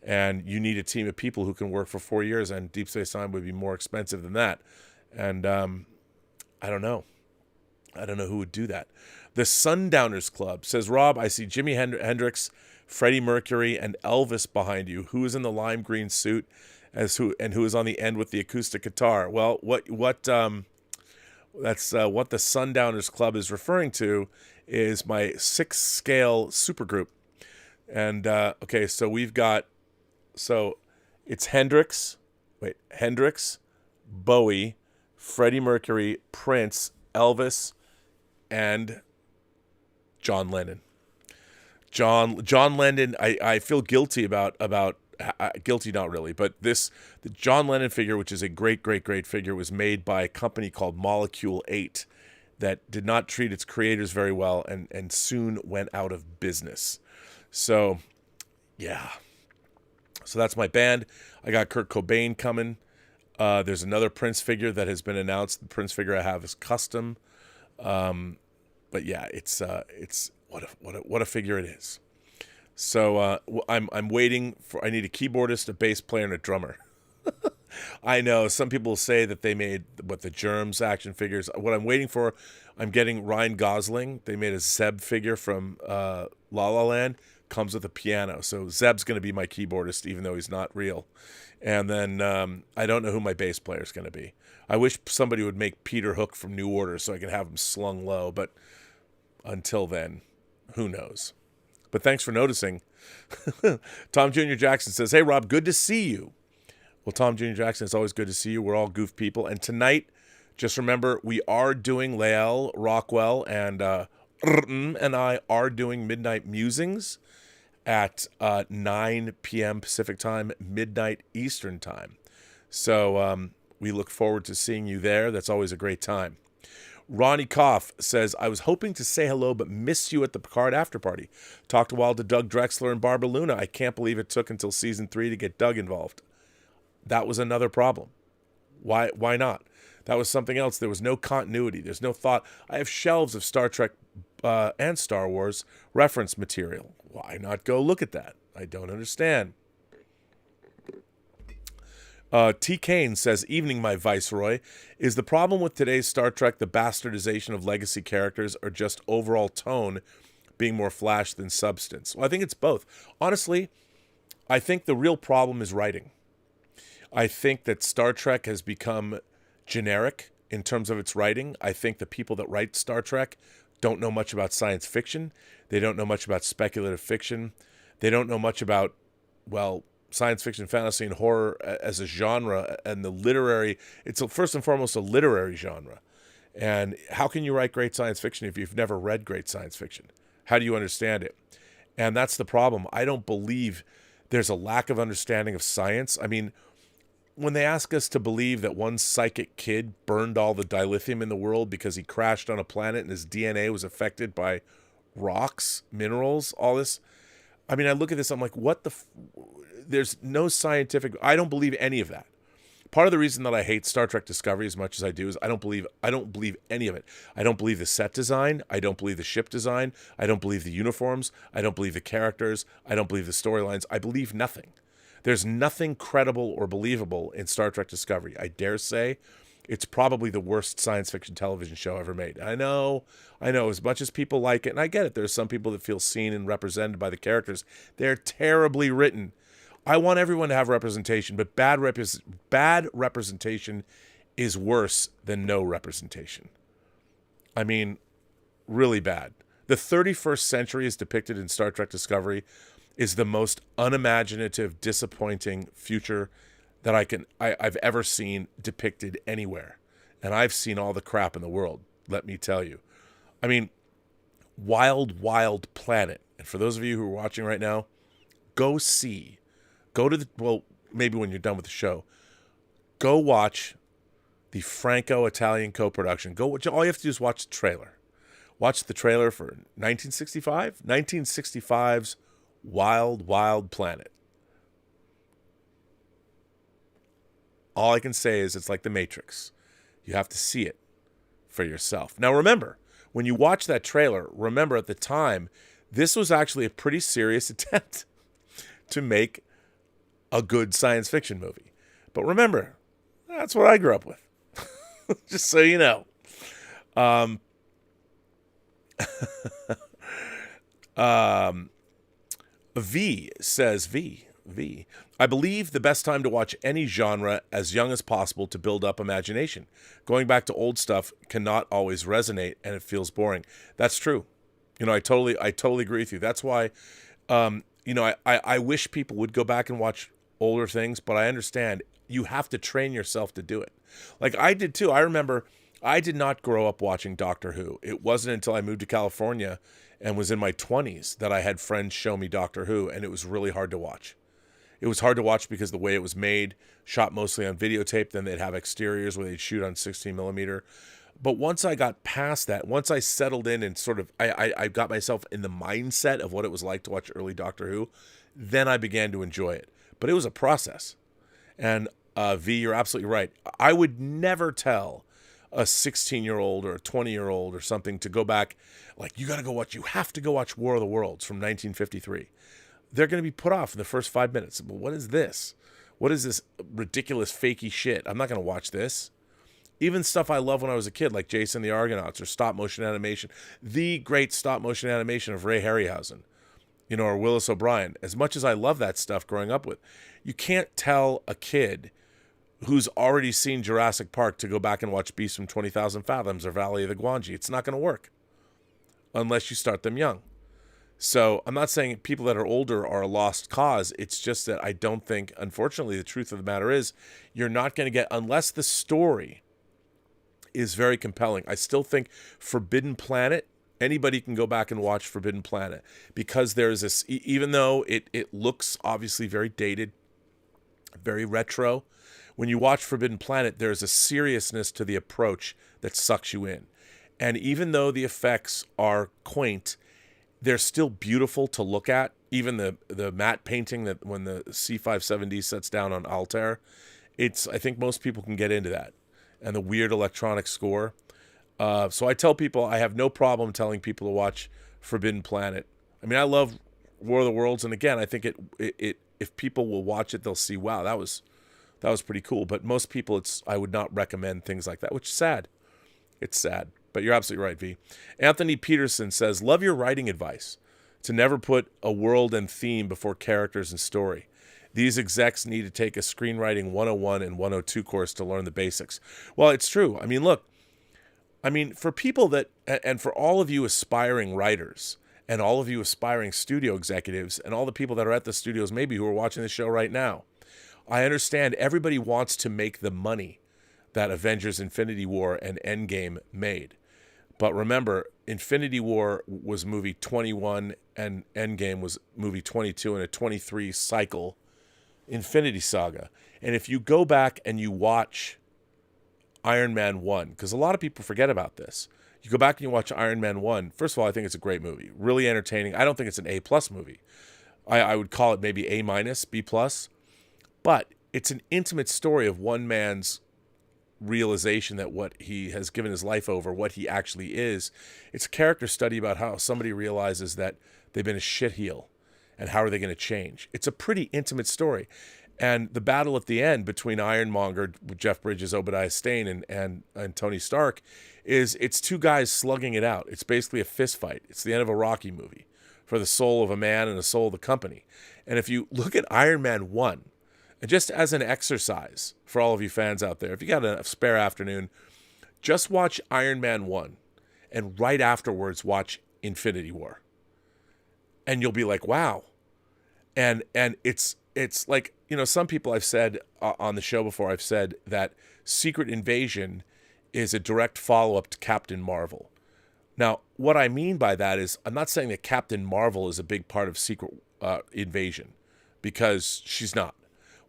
And you need a team of people who can work for 4 years, and Deep Space Nine would be more expensive than that. And I don't know. I don't know who would do that. The Sundowners Club says, Rob, I see Jimi Hendrix, Freddie Mercury, and Elvis behind you. Who is in the lime green suit who is on the end with the acoustic guitar? Well, that's what the Sundowners Club is referring to is my 6-scale supergroup. And, okay, so it's Hendrix, Bowie, Freddie Mercury, Prince, Elvis, and John Lennon. John Lennon, I feel guilty about guilty, not really, but the John Lennon figure, which is a great figure, was made by a company called Molecule 8 that did not treat its creators very well and soon went out of business. So, yeah. So that's my band. I got Kurt Cobain coming. There's another Prince figure that has been announced. The Prince figure I have is custom. But yeah, it's what a figure it is. So I'm waiting for. I need a keyboardist, a bass player, and a drummer. I know some people say that they made the Germs action figures. What I'm waiting for, I'm getting Ryan Gosling. They made a Zeb figure from La La Land. Comes with a piano. So Zeb's going to be my keyboardist, even though he's not real. And then I don't know who my bass player is going to be. I wish somebody would make Peter Hook from New Order so I can have him slung low. But until then, who knows? But thanks for noticing. Tom Jr. Jackson says, hey, Rob, good to see you. Well, Tom Jr. Jackson, it's always good to see you. We're all goof people. And tonight, just remember, we are doing Lael Rockwell and I are doing Midnight Musings at 9 p.m. Pacific time, midnight Eastern time. So we look forward to seeing you there. That's always a great time. Ronnie Koff says, I was hoping to say hello, but missed you at the Picard after party. Talked a while to Doug Drexler and Barbara Luna. I can't believe it took until season 3 to get Doug involved. That was another problem. Why not? That was something else. There was no continuity. There's no thought. I have shelves of Star Trek and Star Wars reference material. Why not go look at that? I don't understand. T. Kane says, evening, my Viceroy. Is the problem with today's Star Trek the bastardization of legacy characters or just overall tone being more flash than substance? Well, I think it's both. Honestly, I think the real problem is writing. I think that Star Trek has become generic in terms of its writing. I think the people that write Star Trek don't know much about science fiction. They don't know much about speculative fiction. They don't know much about, science fiction, fantasy, and horror as a genre and the literary. It's first and foremost a literary genre. And how can you write great science fiction if you've never read great science fiction? How do you understand it? And that's the problem. I don't believe there's a lack of understanding of science. I mean, when they ask us to believe that one psychic kid burned all the dilithium in the world because he crashed on a planet and his DNA was affected by rocks, minerals, all this. I mean, I look at this, I'm like, what the... There's no scientific... I don't believe any of that. Part of the reason that I hate Star Trek Discovery as much as I do is I don't believe any of it. I don't believe the set design. I don't believe the ship design. I don't believe the uniforms. I don't believe the characters. I don't believe the storylines. I believe nothing. There's nothing credible or believable in Star Trek Discovery. I dare say it's probably the worst science fiction television show ever made. I know, as much as people like it, and I get it, there's some people that feel seen and represented by the characters. They're terribly written. I want everyone to have representation, but bad representation is worse than no representation. I mean, really bad. The 31st century as depicted in Star Trek Discovery is the most unimaginative, disappointing future that I've ever seen depicted anywhere. And I've seen all the crap in the world, let me tell you. I mean, Wild, Wild Planet. And for those of you who are watching right now, go to well, maybe when you're done with the show, go watch the Franco-Italian co-production. All you have to do is watch the trailer. Watch the trailer for 1965? 1965's Wild, Wild Planet. All I can say is it's like The Matrix. You have to see it for yourself. Now remember, when you watch that trailer, remember at the time, this was actually a pretty serious attempt to make a good science fiction movie. But remember, that's what I grew up with. Just so you know. V says, V. I believe the best time to watch any genre as young as possible to build up imagination. Going back to old stuff cannot always resonate and it feels boring. That's true. I totally agree with you. That's why, I wish people would go back and watch older things, but I understand you have to train yourself to do it. Like I did too. I remember I did not grow up watching Doctor Who. It wasn't until I moved to California and was in my 20s that I had friends show me Doctor Who, and it was really hard to watch. It was hard to watch because the way it was made, shot mostly on videotape, then they'd have exteriors where they'd shoot on 16 millimeter. But once I got past that, once I settled in and sort of, I got myself in the mindset of what it was like to watch early Doctor Who, then I began to enjoy it. But it was a process. And V, you're absolutely right. I would never tell a 16-year-old or a 20-year-old or something to go back, like, you have to go watch War of the Worlds from 1953. They're going to be put off in the first 5 minutes. Well, what is this? What is this ridiculous fakey shit? I'm not going to watch this. Even stuff I loved when I was a kid, like Jason the Argonauts or stop motion animation. The great stop motion animation of Ray Harryhausen, or Willis O'Brien. As much as I love that stuff growing up with, you can't tell a kid who's already seen Jurassic Park to go back and watch Beast from 20,000 Fathoms or Valley of the Gwangi. It's not going to work unless you start them young. So I'm not saying people that are older are a lost cause. It's just that I don't think, unfortunately, the truth of the matter is you're not going to get, unless the story is very compelling. I still think Forbidden Planet, anybody can go back and watch Forbidden Planet because there's this, even though it looks obviously very dated, very retro, when you watch Forbidden Planet, there's a seriousness to the approach that sucks you in. And even though the effects are quaint, they're still beautiful to look at. Even the matte painting that when the C57D sets down on Altair, I think most people can get into that. And the weird electronic score. So I tell people, I have no problem telling people to watch Forbidden Planet. I mean, I love War of the Worlds, and again, I think it if people will watch it, they'll see, wow, that was pretty cool. But most people, I would not recommend things like that, which is sad. It's sad. But you're absolutely right, V. Anthony Peterson says, love your writing advice to never put a world and theme before characters and story. These execs need to take a screenwriting 101 and 102 course to learn the basics. Well, it's true. I mean, look, for people that, and for all of you aspiring writers and all of you aspiring studio executives and all the people that are at the studios maybe who are watching the show right now, I understand everybody wants to make the money that Avengers Infinity War and Endgame made. But remember, Infinity War was movie 21 and Endgame was movie 22 in a 23 cycle Infinity Saga. And if you go back and you watch Iron Man 1, because a lot of people forget about this. You go back and you watch Iron Man 1. First of all, I think it's a great movie. Really entertaining. I don't think it's an A+ movie. I would call it maybe A-, B+. But it's an intimate story of one man's realization that what he has given his life over, what he actually is. It's a character study about how somebody realizes that they've been a shitheel and how are they going to change. It's a pretty intimate story. And the battle at the end between Ironmonger, Jeff Bridges, Obadiah Stane, and Tony Stark it's two guys slugging it out. It's basically a fist fight. It's the end of a Rocky movie for the soul of a man and the soul of the company. And if you look at Iron Man 1, and just as an exercise for all of you fans out there, if you got a spare afternoon, just watch Iron Man 1 and right afterwards watch Infinity War. And you'll be like, wow. And it's like, some people I've said on the show before, I've said that Secret Invasion is a direct follow-up to Captain Marvel. Now, what I mean by that is I'm not saying that Captain Marvel is a big part of Secret Invasion, because she's not.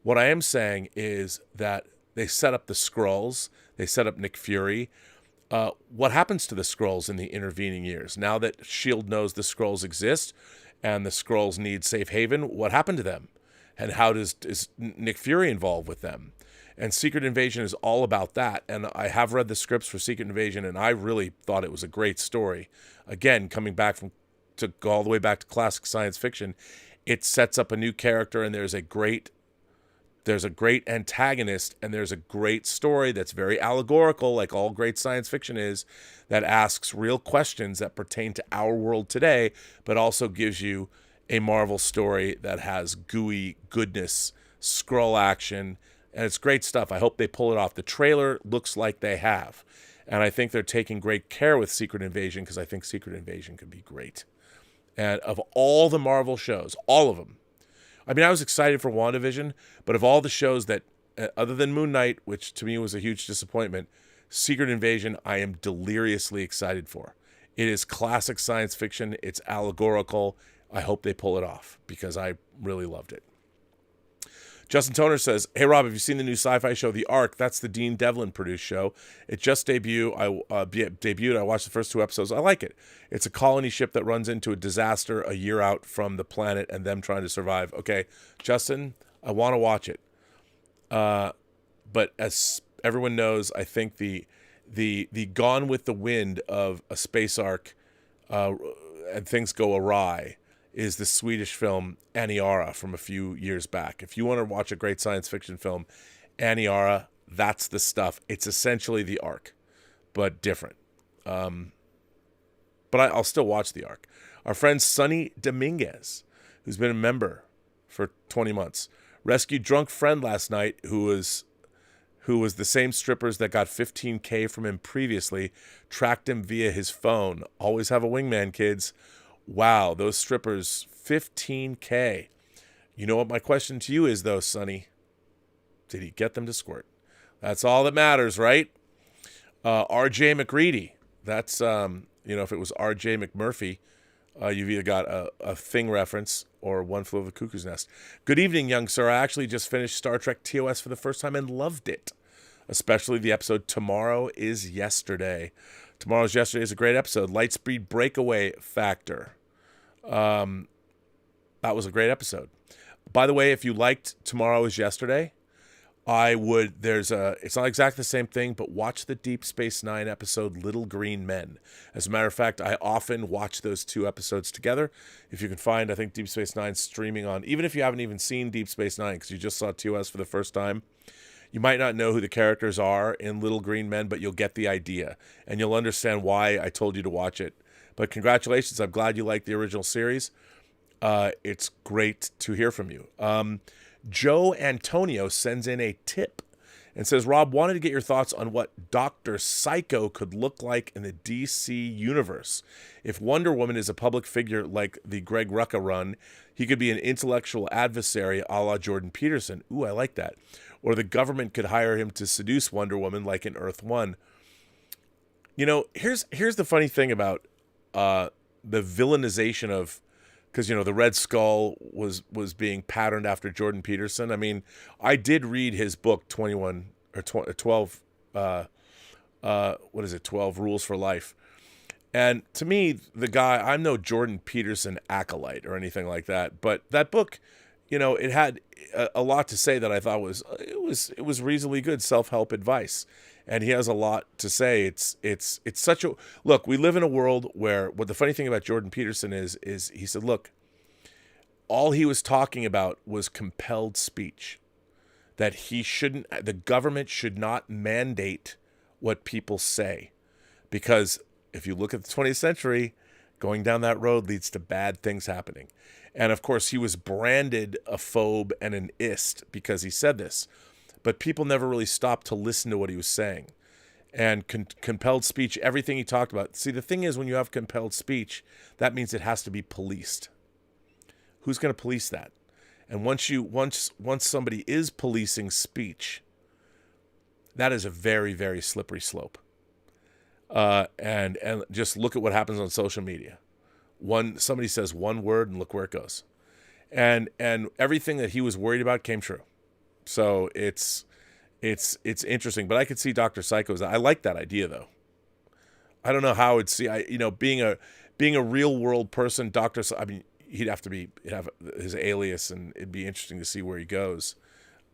What I am saying is that they set up the Skrulls, they set up Nick Fury. What happens to the Skrulls in the intervening years? Now that S.H.I.E.L.D. knows the Skrulls exist and the Skrulls need safe haven, what happened to them? And how is Nick Fury involved with them? And Secret Invasion is all about that. And I have read the scripts for Secret Invasion, and I really thought it was a great story. Again, coming back to go all the way back to classic science fiction, it sets up a new character, and there's a great antagonist, and there's a great story that's very allegorical, like all great science fiction is, that asks real questions that pertain to our world today, but also gives you a Marvel story that has gooey goodness, Skrull action, and it's great stuff. I hope they pull it off. The trailer looks like they have, and I think they're taking great care with Secret Invasion, because I think Secret Invasion could be great. And of all the Marvel shows, all of them, I mean, I was excited for WandaVision, but of all the shows that, other than Moon Knight, which to me was a huge disappointment, Secret Invasion I am deliriously excited for. It is classic science fiction. It's allegorical. I hope they pull it off, because I really loved it. Justin Toner says, hey, Rob, have you seen the new sci-fi show, The Ark? That's the Dean Devlin produced show. It just debuted. I watched the first 2 episodes. I like it. It's a colony ship that runs into a disaster a year out from the planet and them trying to survive. Okay, Justin, I want to watch it. But as everyone knows, I think the Gone with the Wind of a space ark and things go awry is the Swedish film Aniara from a few years back. If you want to watch a great science fiction film, Aniara, that's the stuff. It's essentially The Ark, but different. But I'll still watch The Ark. Our friend Sonny Dominguez, who's been a member for 20 months, rescued drunk friend last night who was the same strippers that got $15K from him previously, tracked him via his phone. Always have a wingman, kids. Wow, those strippers, $15K. You know what my question to you is, though, Sonny? Did he get them to squirt? That's all that matters, right? R.J. McReady. That's, if it was R.J. McMurphy, you've either got a Thing reference or One Flew Over the Cuckoo's Nest. Good evening, young sir. I actually just finished Star Trek TOS for the first time and loved it, especially the episode Tomorrow is Yesterday. Tomorrow's Yesterday is a great episode. Lightspeed Breakaway Factor. That was a great episode. By the way, if you liked Tomorrow is Yesterday, it's not exactly the same thing, but watch the Deep Space Nine episode Little Green Men. As a matter of fact, I often watch those 2 episodes together. If you can find, I think Deep Space Nine streaming on, even if you haven't even seen Deep Space Nine, because you just saw TOS for the first time, you might not know who the characters are in Little Green Men, but you'll get the idea, and you'll understand why I told you to watch it. But congratulations. I'm glad you liked the original series. It's great to hear from you. Joe Antonio sends in a tip and says, Rob, wanted to get your thoughts on what Dr. Psycho could look like in the DC universe. If Wonder Woman is a public figure like the Greg Rucka run, he could be an intellectual adversary a la Jordan Peterson. Ooh, I like that. Or the government could hire him to seduce Wonder Woman like in Earth 1. Here's the funny thing about the villainization of, because the Red Skull was being patterned after Jordan Peterson. I mean, I did read his book 21 or 12 what is it, 12 Rules for Life. And to me, the guy, I'm no Jordan Peterson acolyte or anything like that, but that book, it had a lot to say that I thought was reasonably good self-help advice. And he has a lot to say. It's such a look. We live in a world where what the funny thing about Jordan Peterson is he said, look, all he was talking about was compelled speech, that the government should not mandate what people say, because if you look at the 20th century, going down that road leads to bad things happening. And of course, he was branded a phobe and an ist because he said this. But people never really stopped to listen to what he was saying. And compelled speech, everything he talked about. See, the thing is, when you have compelled speech, that means it has to be policed. Who's going to police that? And once somebody is policing speech, that is a very, very slippery slope. And just look at what happens on social media. Somebody says one word and look where it goes. And everything that he was worried about came true. So it's interesting, but I could see Dr. Psycho's. I like that idea though. I don't know how I'd see, being a real world person, he'd have his alias, and it'd be interesting to see where he goes.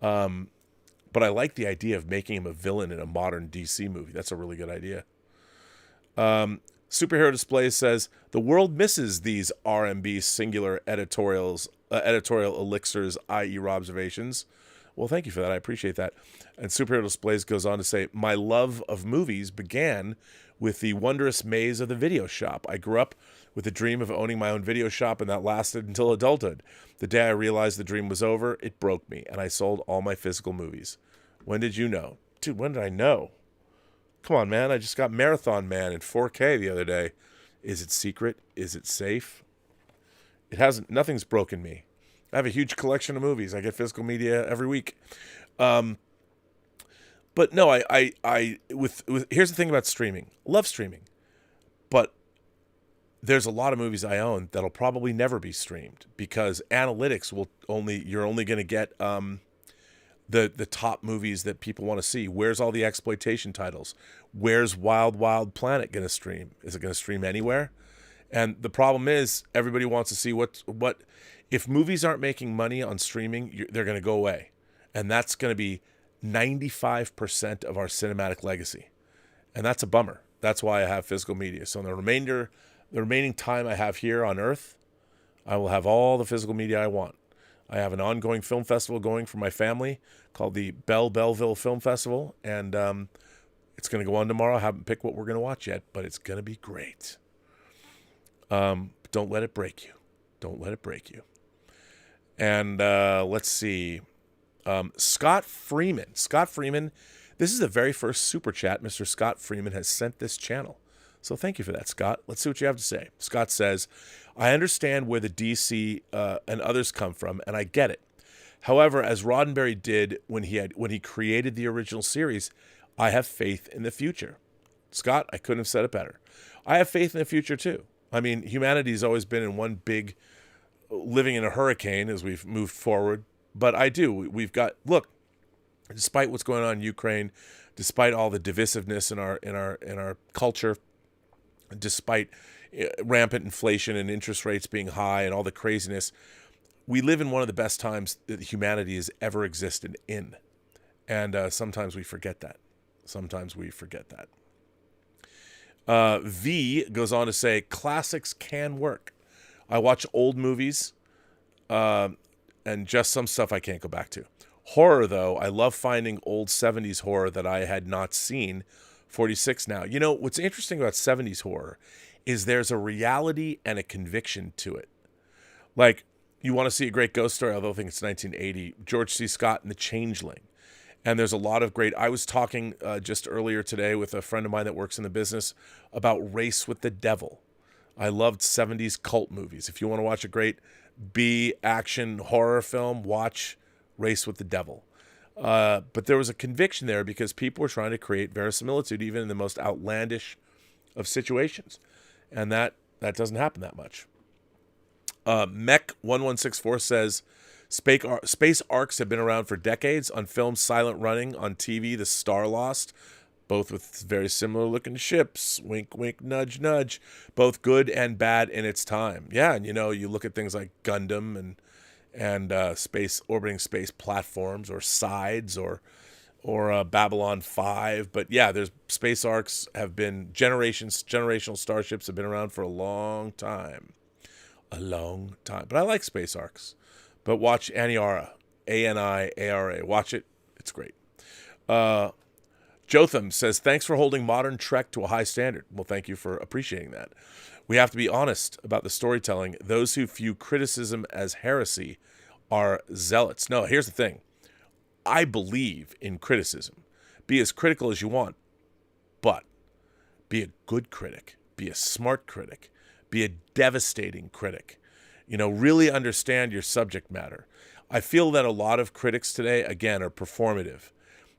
But I like the idea of making him a villain in a modern DC movie. That's a really good idea. Superhero Displays says the world misses these RMB singular editorial elixirs, i.e. Robservations. Well, thank you for that. I appreciate that. And Superhero Displays goes on to say, my love of movies began with the wondrous maze of the video shop. I grew up with the dream of owning my own video shop, and that lasted until adulthood. The day I realized the dream was over, it broke me, and I sold all my physical movies. When did you know? Dude, when did I know? Come on, man. I just got Marathon Man in 4K the other day. Is it secret? Is it safe? Nothing's broken me. I have a huge collection of movies. I get physical media every week. But no, here's the thing about streaming. I love streaming. But there's a lot of movies I own that'll probably never be streamed because analytics you're only going to get the top movies that people want to see. Where's all the exploitation titles? Where's Wild Wild Planet going to stream? Is it going to stream anywhere? And the problem is everybody wants to see what if movies aren't making money on streaming, they're going to go away. And that's going to be 95% of our cinematic legacy. And that's a bummer. That's why I have physical media. So in the remaining time I have here on Earth, I will have all the physical media I want. I have an ongoing film festival going for my family called the Belleville Film Festival. And it's going to go on tomorrow. I haven't picked what we're going to watch yet, but it's going to be great. Don't let it break you. Don't let it break you. And let's see. Scott Freeman. This is the very first super chat Mr. Scott Freeman has sent this channel. So thank you for that, Scott. Let's see what you have to say. Scott says, I understand where the DC and others come from, and I get it. However, as Roddenberry did when he created the original series, I have faith in the future. Scott, I couldn't have said it better. I have faith in the future too. I mean, humanity's always been in one big living in a hurricane as we've moved forward. But I do. We've got, look, despite what's going on in Ukraine, despite all the divisiveness in our culture, despite rampant inflation and interest rates being high and all the craziness, we live in one of the best times that humanity has ever existed in. And sometimes we forget that. V goes on to say, classics can work. I watch old movies and just some stuff I can't go back to. Horror, though, I love finding old 70s horror that I had not seen. 46 now. You know, what's interesting about 70s horror is there's a reality and a conviction to it. Like, you want to see a great ghost story, although I think it's 1980, George C. Scott and The Changeling. And there's a lot of great... I was talking just earlier today with a friend of mine that works in the business about Race with the Devil. I loved 70s cult movies. If you want to watch a great B action horror film, watch Race with the Devil. But there was a conviction there because people were trying to create verisimilitude even in the most outlandish of situations. And that doesn't happen that much. Mech1164 says, space arcs have been around for decades. On film, silent running. On TV, the Star Lost. Both with very similar looking ships. Wink, wink, nudge, nudge. Both good and bad in its time. Yeah, and you look at things like Gundam and space orbiting space platforms, or Sides, or Babylon 5. But yeah, there's space arcs have been generational starships have been around for a long time. But I like space arcs. But watch Aniara, Aniara. Watch it. It's great. Jotham says, thanks for holding modern Trek to a high standard. Well, thank you for appreciating that. We have to be honest about the storytelling. Those who view criticism as heresy are zealots. No, here's the thing. I believe in criticism. Be as critical as you want, but be a good critic. Be a smart critic. Be a devastating critic. Really understand your subject matter. I feel that a lot of critics today, again, are performative.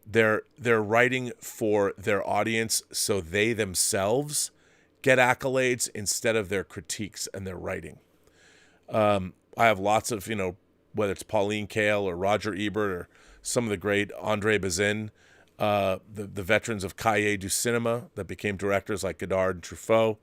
They're writing for their audience so they themselves get accolades instead of their critiques and their writing. I have lots of, whether it's Pauline Kael or Roger Ebert or some of the great Andre Bazin, the veterans of Cahiers du Cinema that became directors like Godard and Truffaut.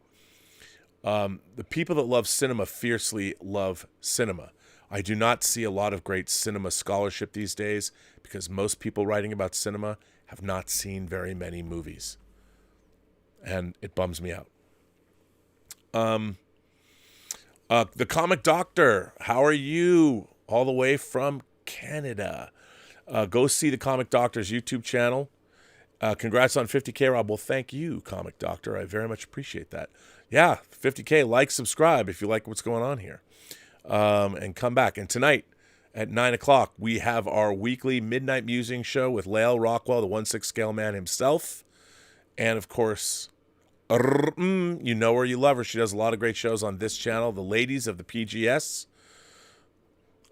The people that love cinema fiercely love cinema. I do not see a lot of great cinema scholarship these days because most people writing about cinema have not seen very many movies. And it bums me out. The Comic Doctor, how are you? All the way from Canada. Go see the Comic Doctor's YouTube channel. Congrats on 50K, Rob. Well, thank you, Comic Doctor. I very much appreciate that. Yeah, 50K. Like, subscribe if you like what's going on here. And come back. And tonight at 9 o'clock, we have our weekly Midnight Musing show with Lael Rockwell, the 1/6 scale man himself. And, of course, you know her, you love her. She does a lot of great shows on this channel. The ladies of the PGS.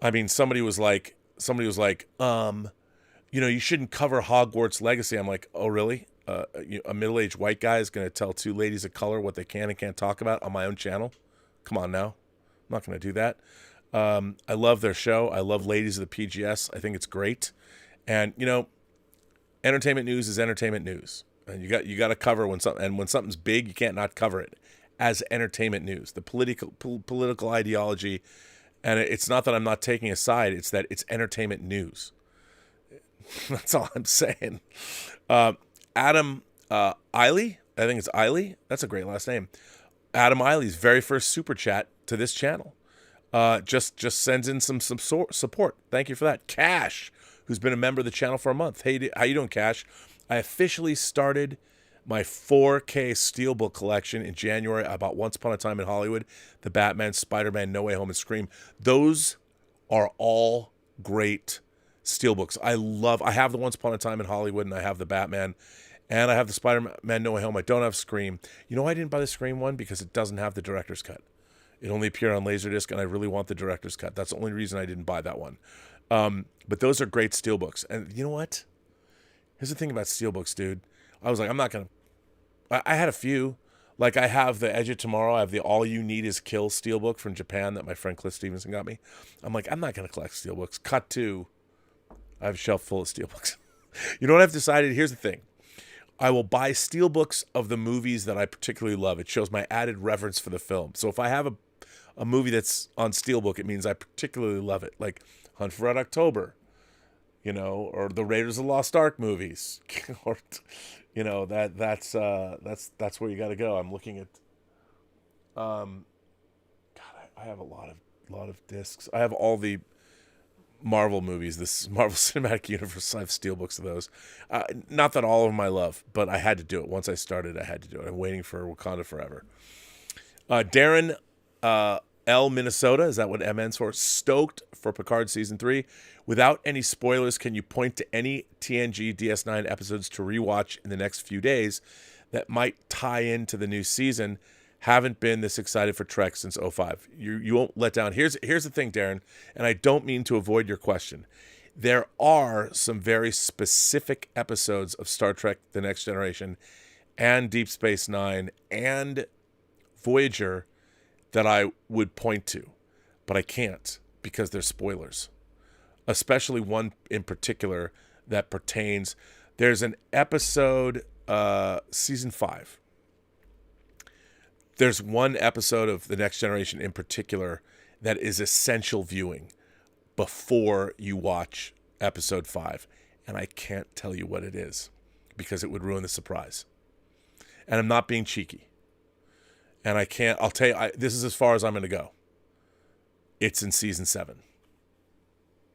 I mean, somebody was like, you shouldn't cover Hogwarts Legacy. I'm like, oh, really? A middle-aged white guy is going to tell two ladies of color what they can and can't talk about on my own channel? Come on now. I'm not going to do that. I love their show. I love Ladies of the PGS. I think it's great. And, entertainment news is entertainment news. And you got to cover when something's big, you can't not cover it as entertainment news. The political ideology, and it's not that I'm not taking a side, it's that it's entertainment news. That's all I'm saying. Adam Eiley, I think it's Eiley. That's a great last name. Adam Eiley's very first super chat to this channel. Just sends in some support. Thank you for that. Cash, who's been a member of the channel for a month. Hey, how you doing, Cash? I officially started my 4K Steelbook collection in January. I bought Once Upon a Time in Hollywood, The Batman, Spider-Man, No Way Home, and Scream. Those are all great Steelbooks. I have the Once Upon a Time in Hollywood, and I have the Batman, and I have the Spider-Man, No Way Home. I don't have Scream. You know why I didn't buy the Scream one? Because it doesn't have the director's cut. It only appeared on Laserdisc, and I really want the director's cut. That's the only reason I didn't buy that one. But those are great Steelbooks. And you know what? Here's the thing about Steelbooks, dude. I was like, I'm not going to... I had a few. Like, I have the Edge of Tomorrow. I have the All You Need Is Kill Steelbook from Japan that my friend Cliff Stevenson got me. I'm like, I'm not going to collect Steelbooks. Cut to, I have a shelf full of Steelbooks. You know what I've decided? Here's the thing. I will buy Steelbooks of the movies that I particularly love. It shows my added reverence for the film. So if I have a movie that's on Steelbook, it means I particularly love it. Like Hunt for Red October, or the Raiders of the Lost Ark movies, or, that's where you got to go. I'm looking at, God, I have a lot of discs. I have all the Marvel movies, this Marvel Cinematic Universe. I have Steelbooks of those. Not that all of them I love, but I had to do it. Once I started, I had to do it. I'm waiting for Wakanda Forever. Darren L. Minnesota, is that what M ends for? Stoked for Picard Season 3. Without any spoilers, can you point to any TNG DS9 episodes to rewatch in the next few days that might tie into the new season? Haven't been this excited for Trek since 05. You won't let down. Here's the thing, Darren, and I don't mean to avoid your question. There are some very specific episodes of Star Trek The Next Generation, and Deep Space Nine and Voyager that I would point to, but I can't because they're spoilers. Especially one in particular that pertains. There's an episode, season 5. There's one episode of The Next Generation in particular that is essential viewing before you watch episode 5. And I can't tell you what it is because it would ruin the surprise. And I'm not being cheeky. And I'll tell you, this is as far as I'm going to go. It's in season 7.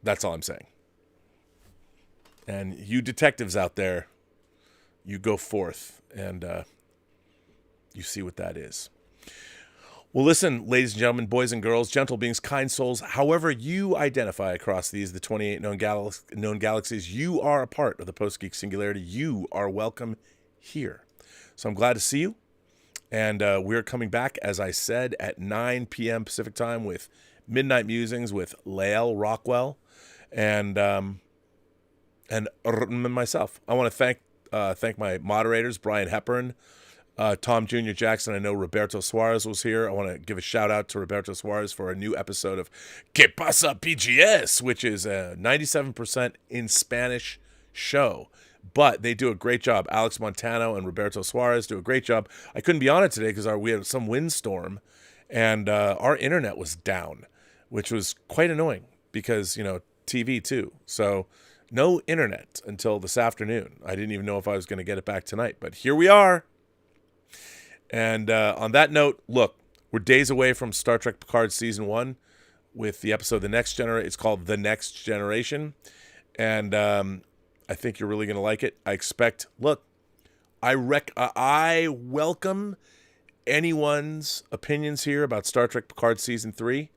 That's all I'm saying. And you detectives out there, you go forth and you see what that is. Well, listen, ladies and gentlemen, boys and girls, gentle beings, kind souls, however you identify across the 28 known galaxies, you are a part of the Post-Geek Singularity. You are welcome here. So I'm glad to see you. And we're coming back, as I said, at 9 p.m. Pacific time with Midnight Musings with Lael Rockwell and myself. I want to thank my moderators, Brian Hepburn, Tom Jr. Jackson. I know Roberto Suarez was here. I want to give a shout out to Roberto Suarez for a new episode of Que Pasa PGS, which is a 97% in Spanish show. But they do a great job. Alex Montano and Roberto Suarez do a great job. I couldn't be on it today because we had some windstorm and our internet was down, which was quite annoying because, TV too. So no internet until this afternoon. I didn't even know if I was going to get it back tonight, but here we are. And on that note, look, we're days away from Star Trek Picard Season 1 with the episode The Next Generation. It's called The Next Generation. And I think you're really going to like it. I expect, look, I welcome anyone's opinions here about Star Trek Picard Season 3.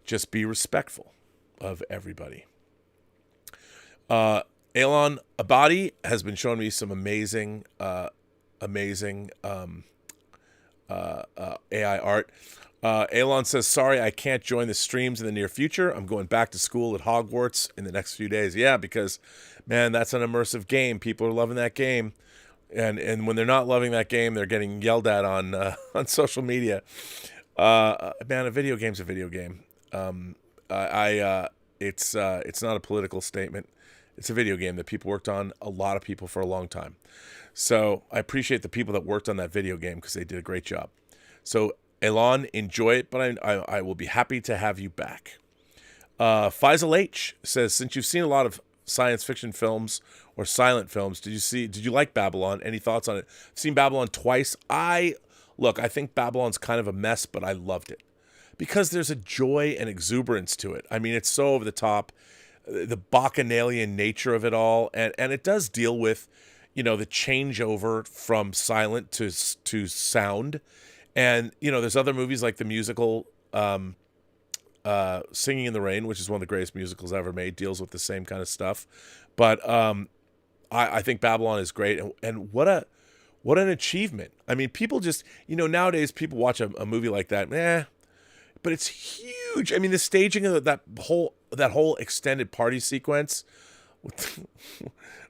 Just be respectful of everybody. Elon Abadi has been showing me some amazing AI art. Elon says, sorry, I can't join the streams in the near future. I'm going back to school at Hogwarts in the next few days. Yeah, because, man, that's an immersive game. People are loving that game. And when they're not loving that game, they're getting yelled at on social media. Man, a video game's a video game. It's not a political statement. It's a video game that people worked on, a lot of people for a long time. So I appreciate the people that worked on that video game because they did a great job. So Elon, enjoy it, but I will be happy to have you back. Faisal H says, since you've seen a lot of science fiction films or silent films, did you like Babylon? Any thoughts on it? I've seen Babylon twice. I think Babylon's kind of a mess, but I loved it because there's a joy and exuberance to it. I mean, it's so over the top, the bacchanalian nature of it all, and it does deal with, the changeover from silent to sound. And, there's other movies like the musical Singing in the Rain, which is one of the greatest musicals ever made, deals with the same kind of stuff. But I think Babylon is great. And what an achievement. I mean, people just, nowadays people watch a movie like that, but it's huge. I mean, the staging of that whole extended party sequence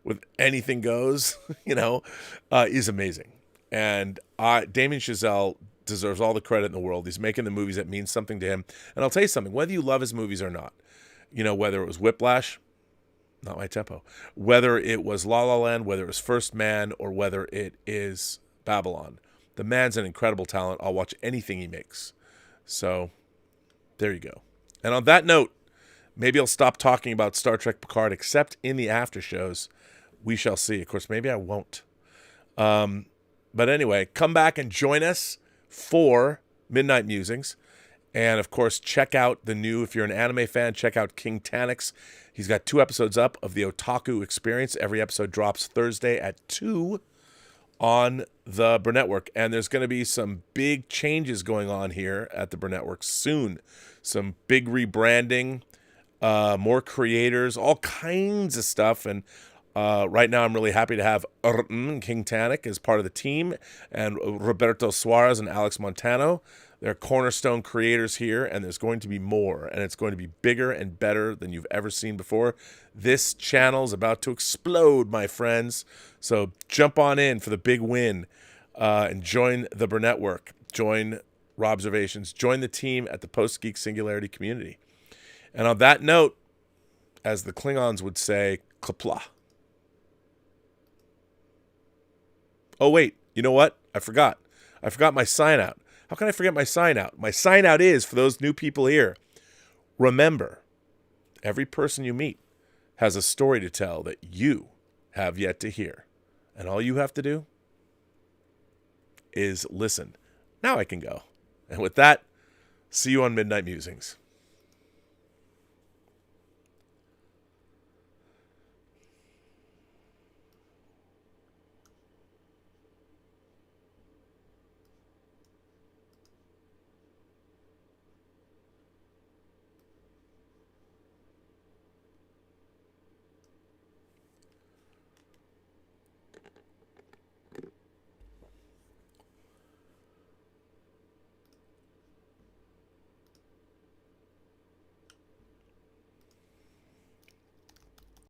with Anything Goes, is amazing. And Damien Chazelle deserves all the credit in the world. He's making the movies that mean something to him. And I'll tell you something, whether you love his movies or not, whether it was Whiplash, not my tempo, whether it was La La Land, whether it was First Man, or whether it is Babylon, the man's an incredible talent. I'll watch anything he makes. So there you go. And on that note, maybe I'll stop talking about Star Trek Picard, except in the after shows. We shall see. Of course, maybe I won't. But anyway, come back and join us for Midnight Musings. And, of course, check out the new, if you're an anime fan, check out King Tanix. He's got 2 episodes up of the Otaku Experience. Every episode drops Thursday at 2 on the Burnettwork. And there's going to be some big changes going on here at the Burnettwork soon. Some big rebranding, more creators, all kinds of stuff. And right now I'm really happy to have King Tanix as part of the team, and Roberto Suarez and Alex Montano. They're cornerstone creators here, and there's going to be more, and it's going to be bigger and better than you've ever seen before. This channel is about to explode, my friends. So jump on in for the big win and join the Burnettwork, join Robservations, join the team at the Post-Geek Singularity community. And on that note, as the Klingons would say, Qapla'. Oh, wait, you know what? I forgot my sign out. How can I forget my sign out? My sign out is, for those new people here, remember, every person you meet has a story to tell that you have yet to hear. And all you have to do is listen. Now I can go. And with that, see you on Midnight Musings.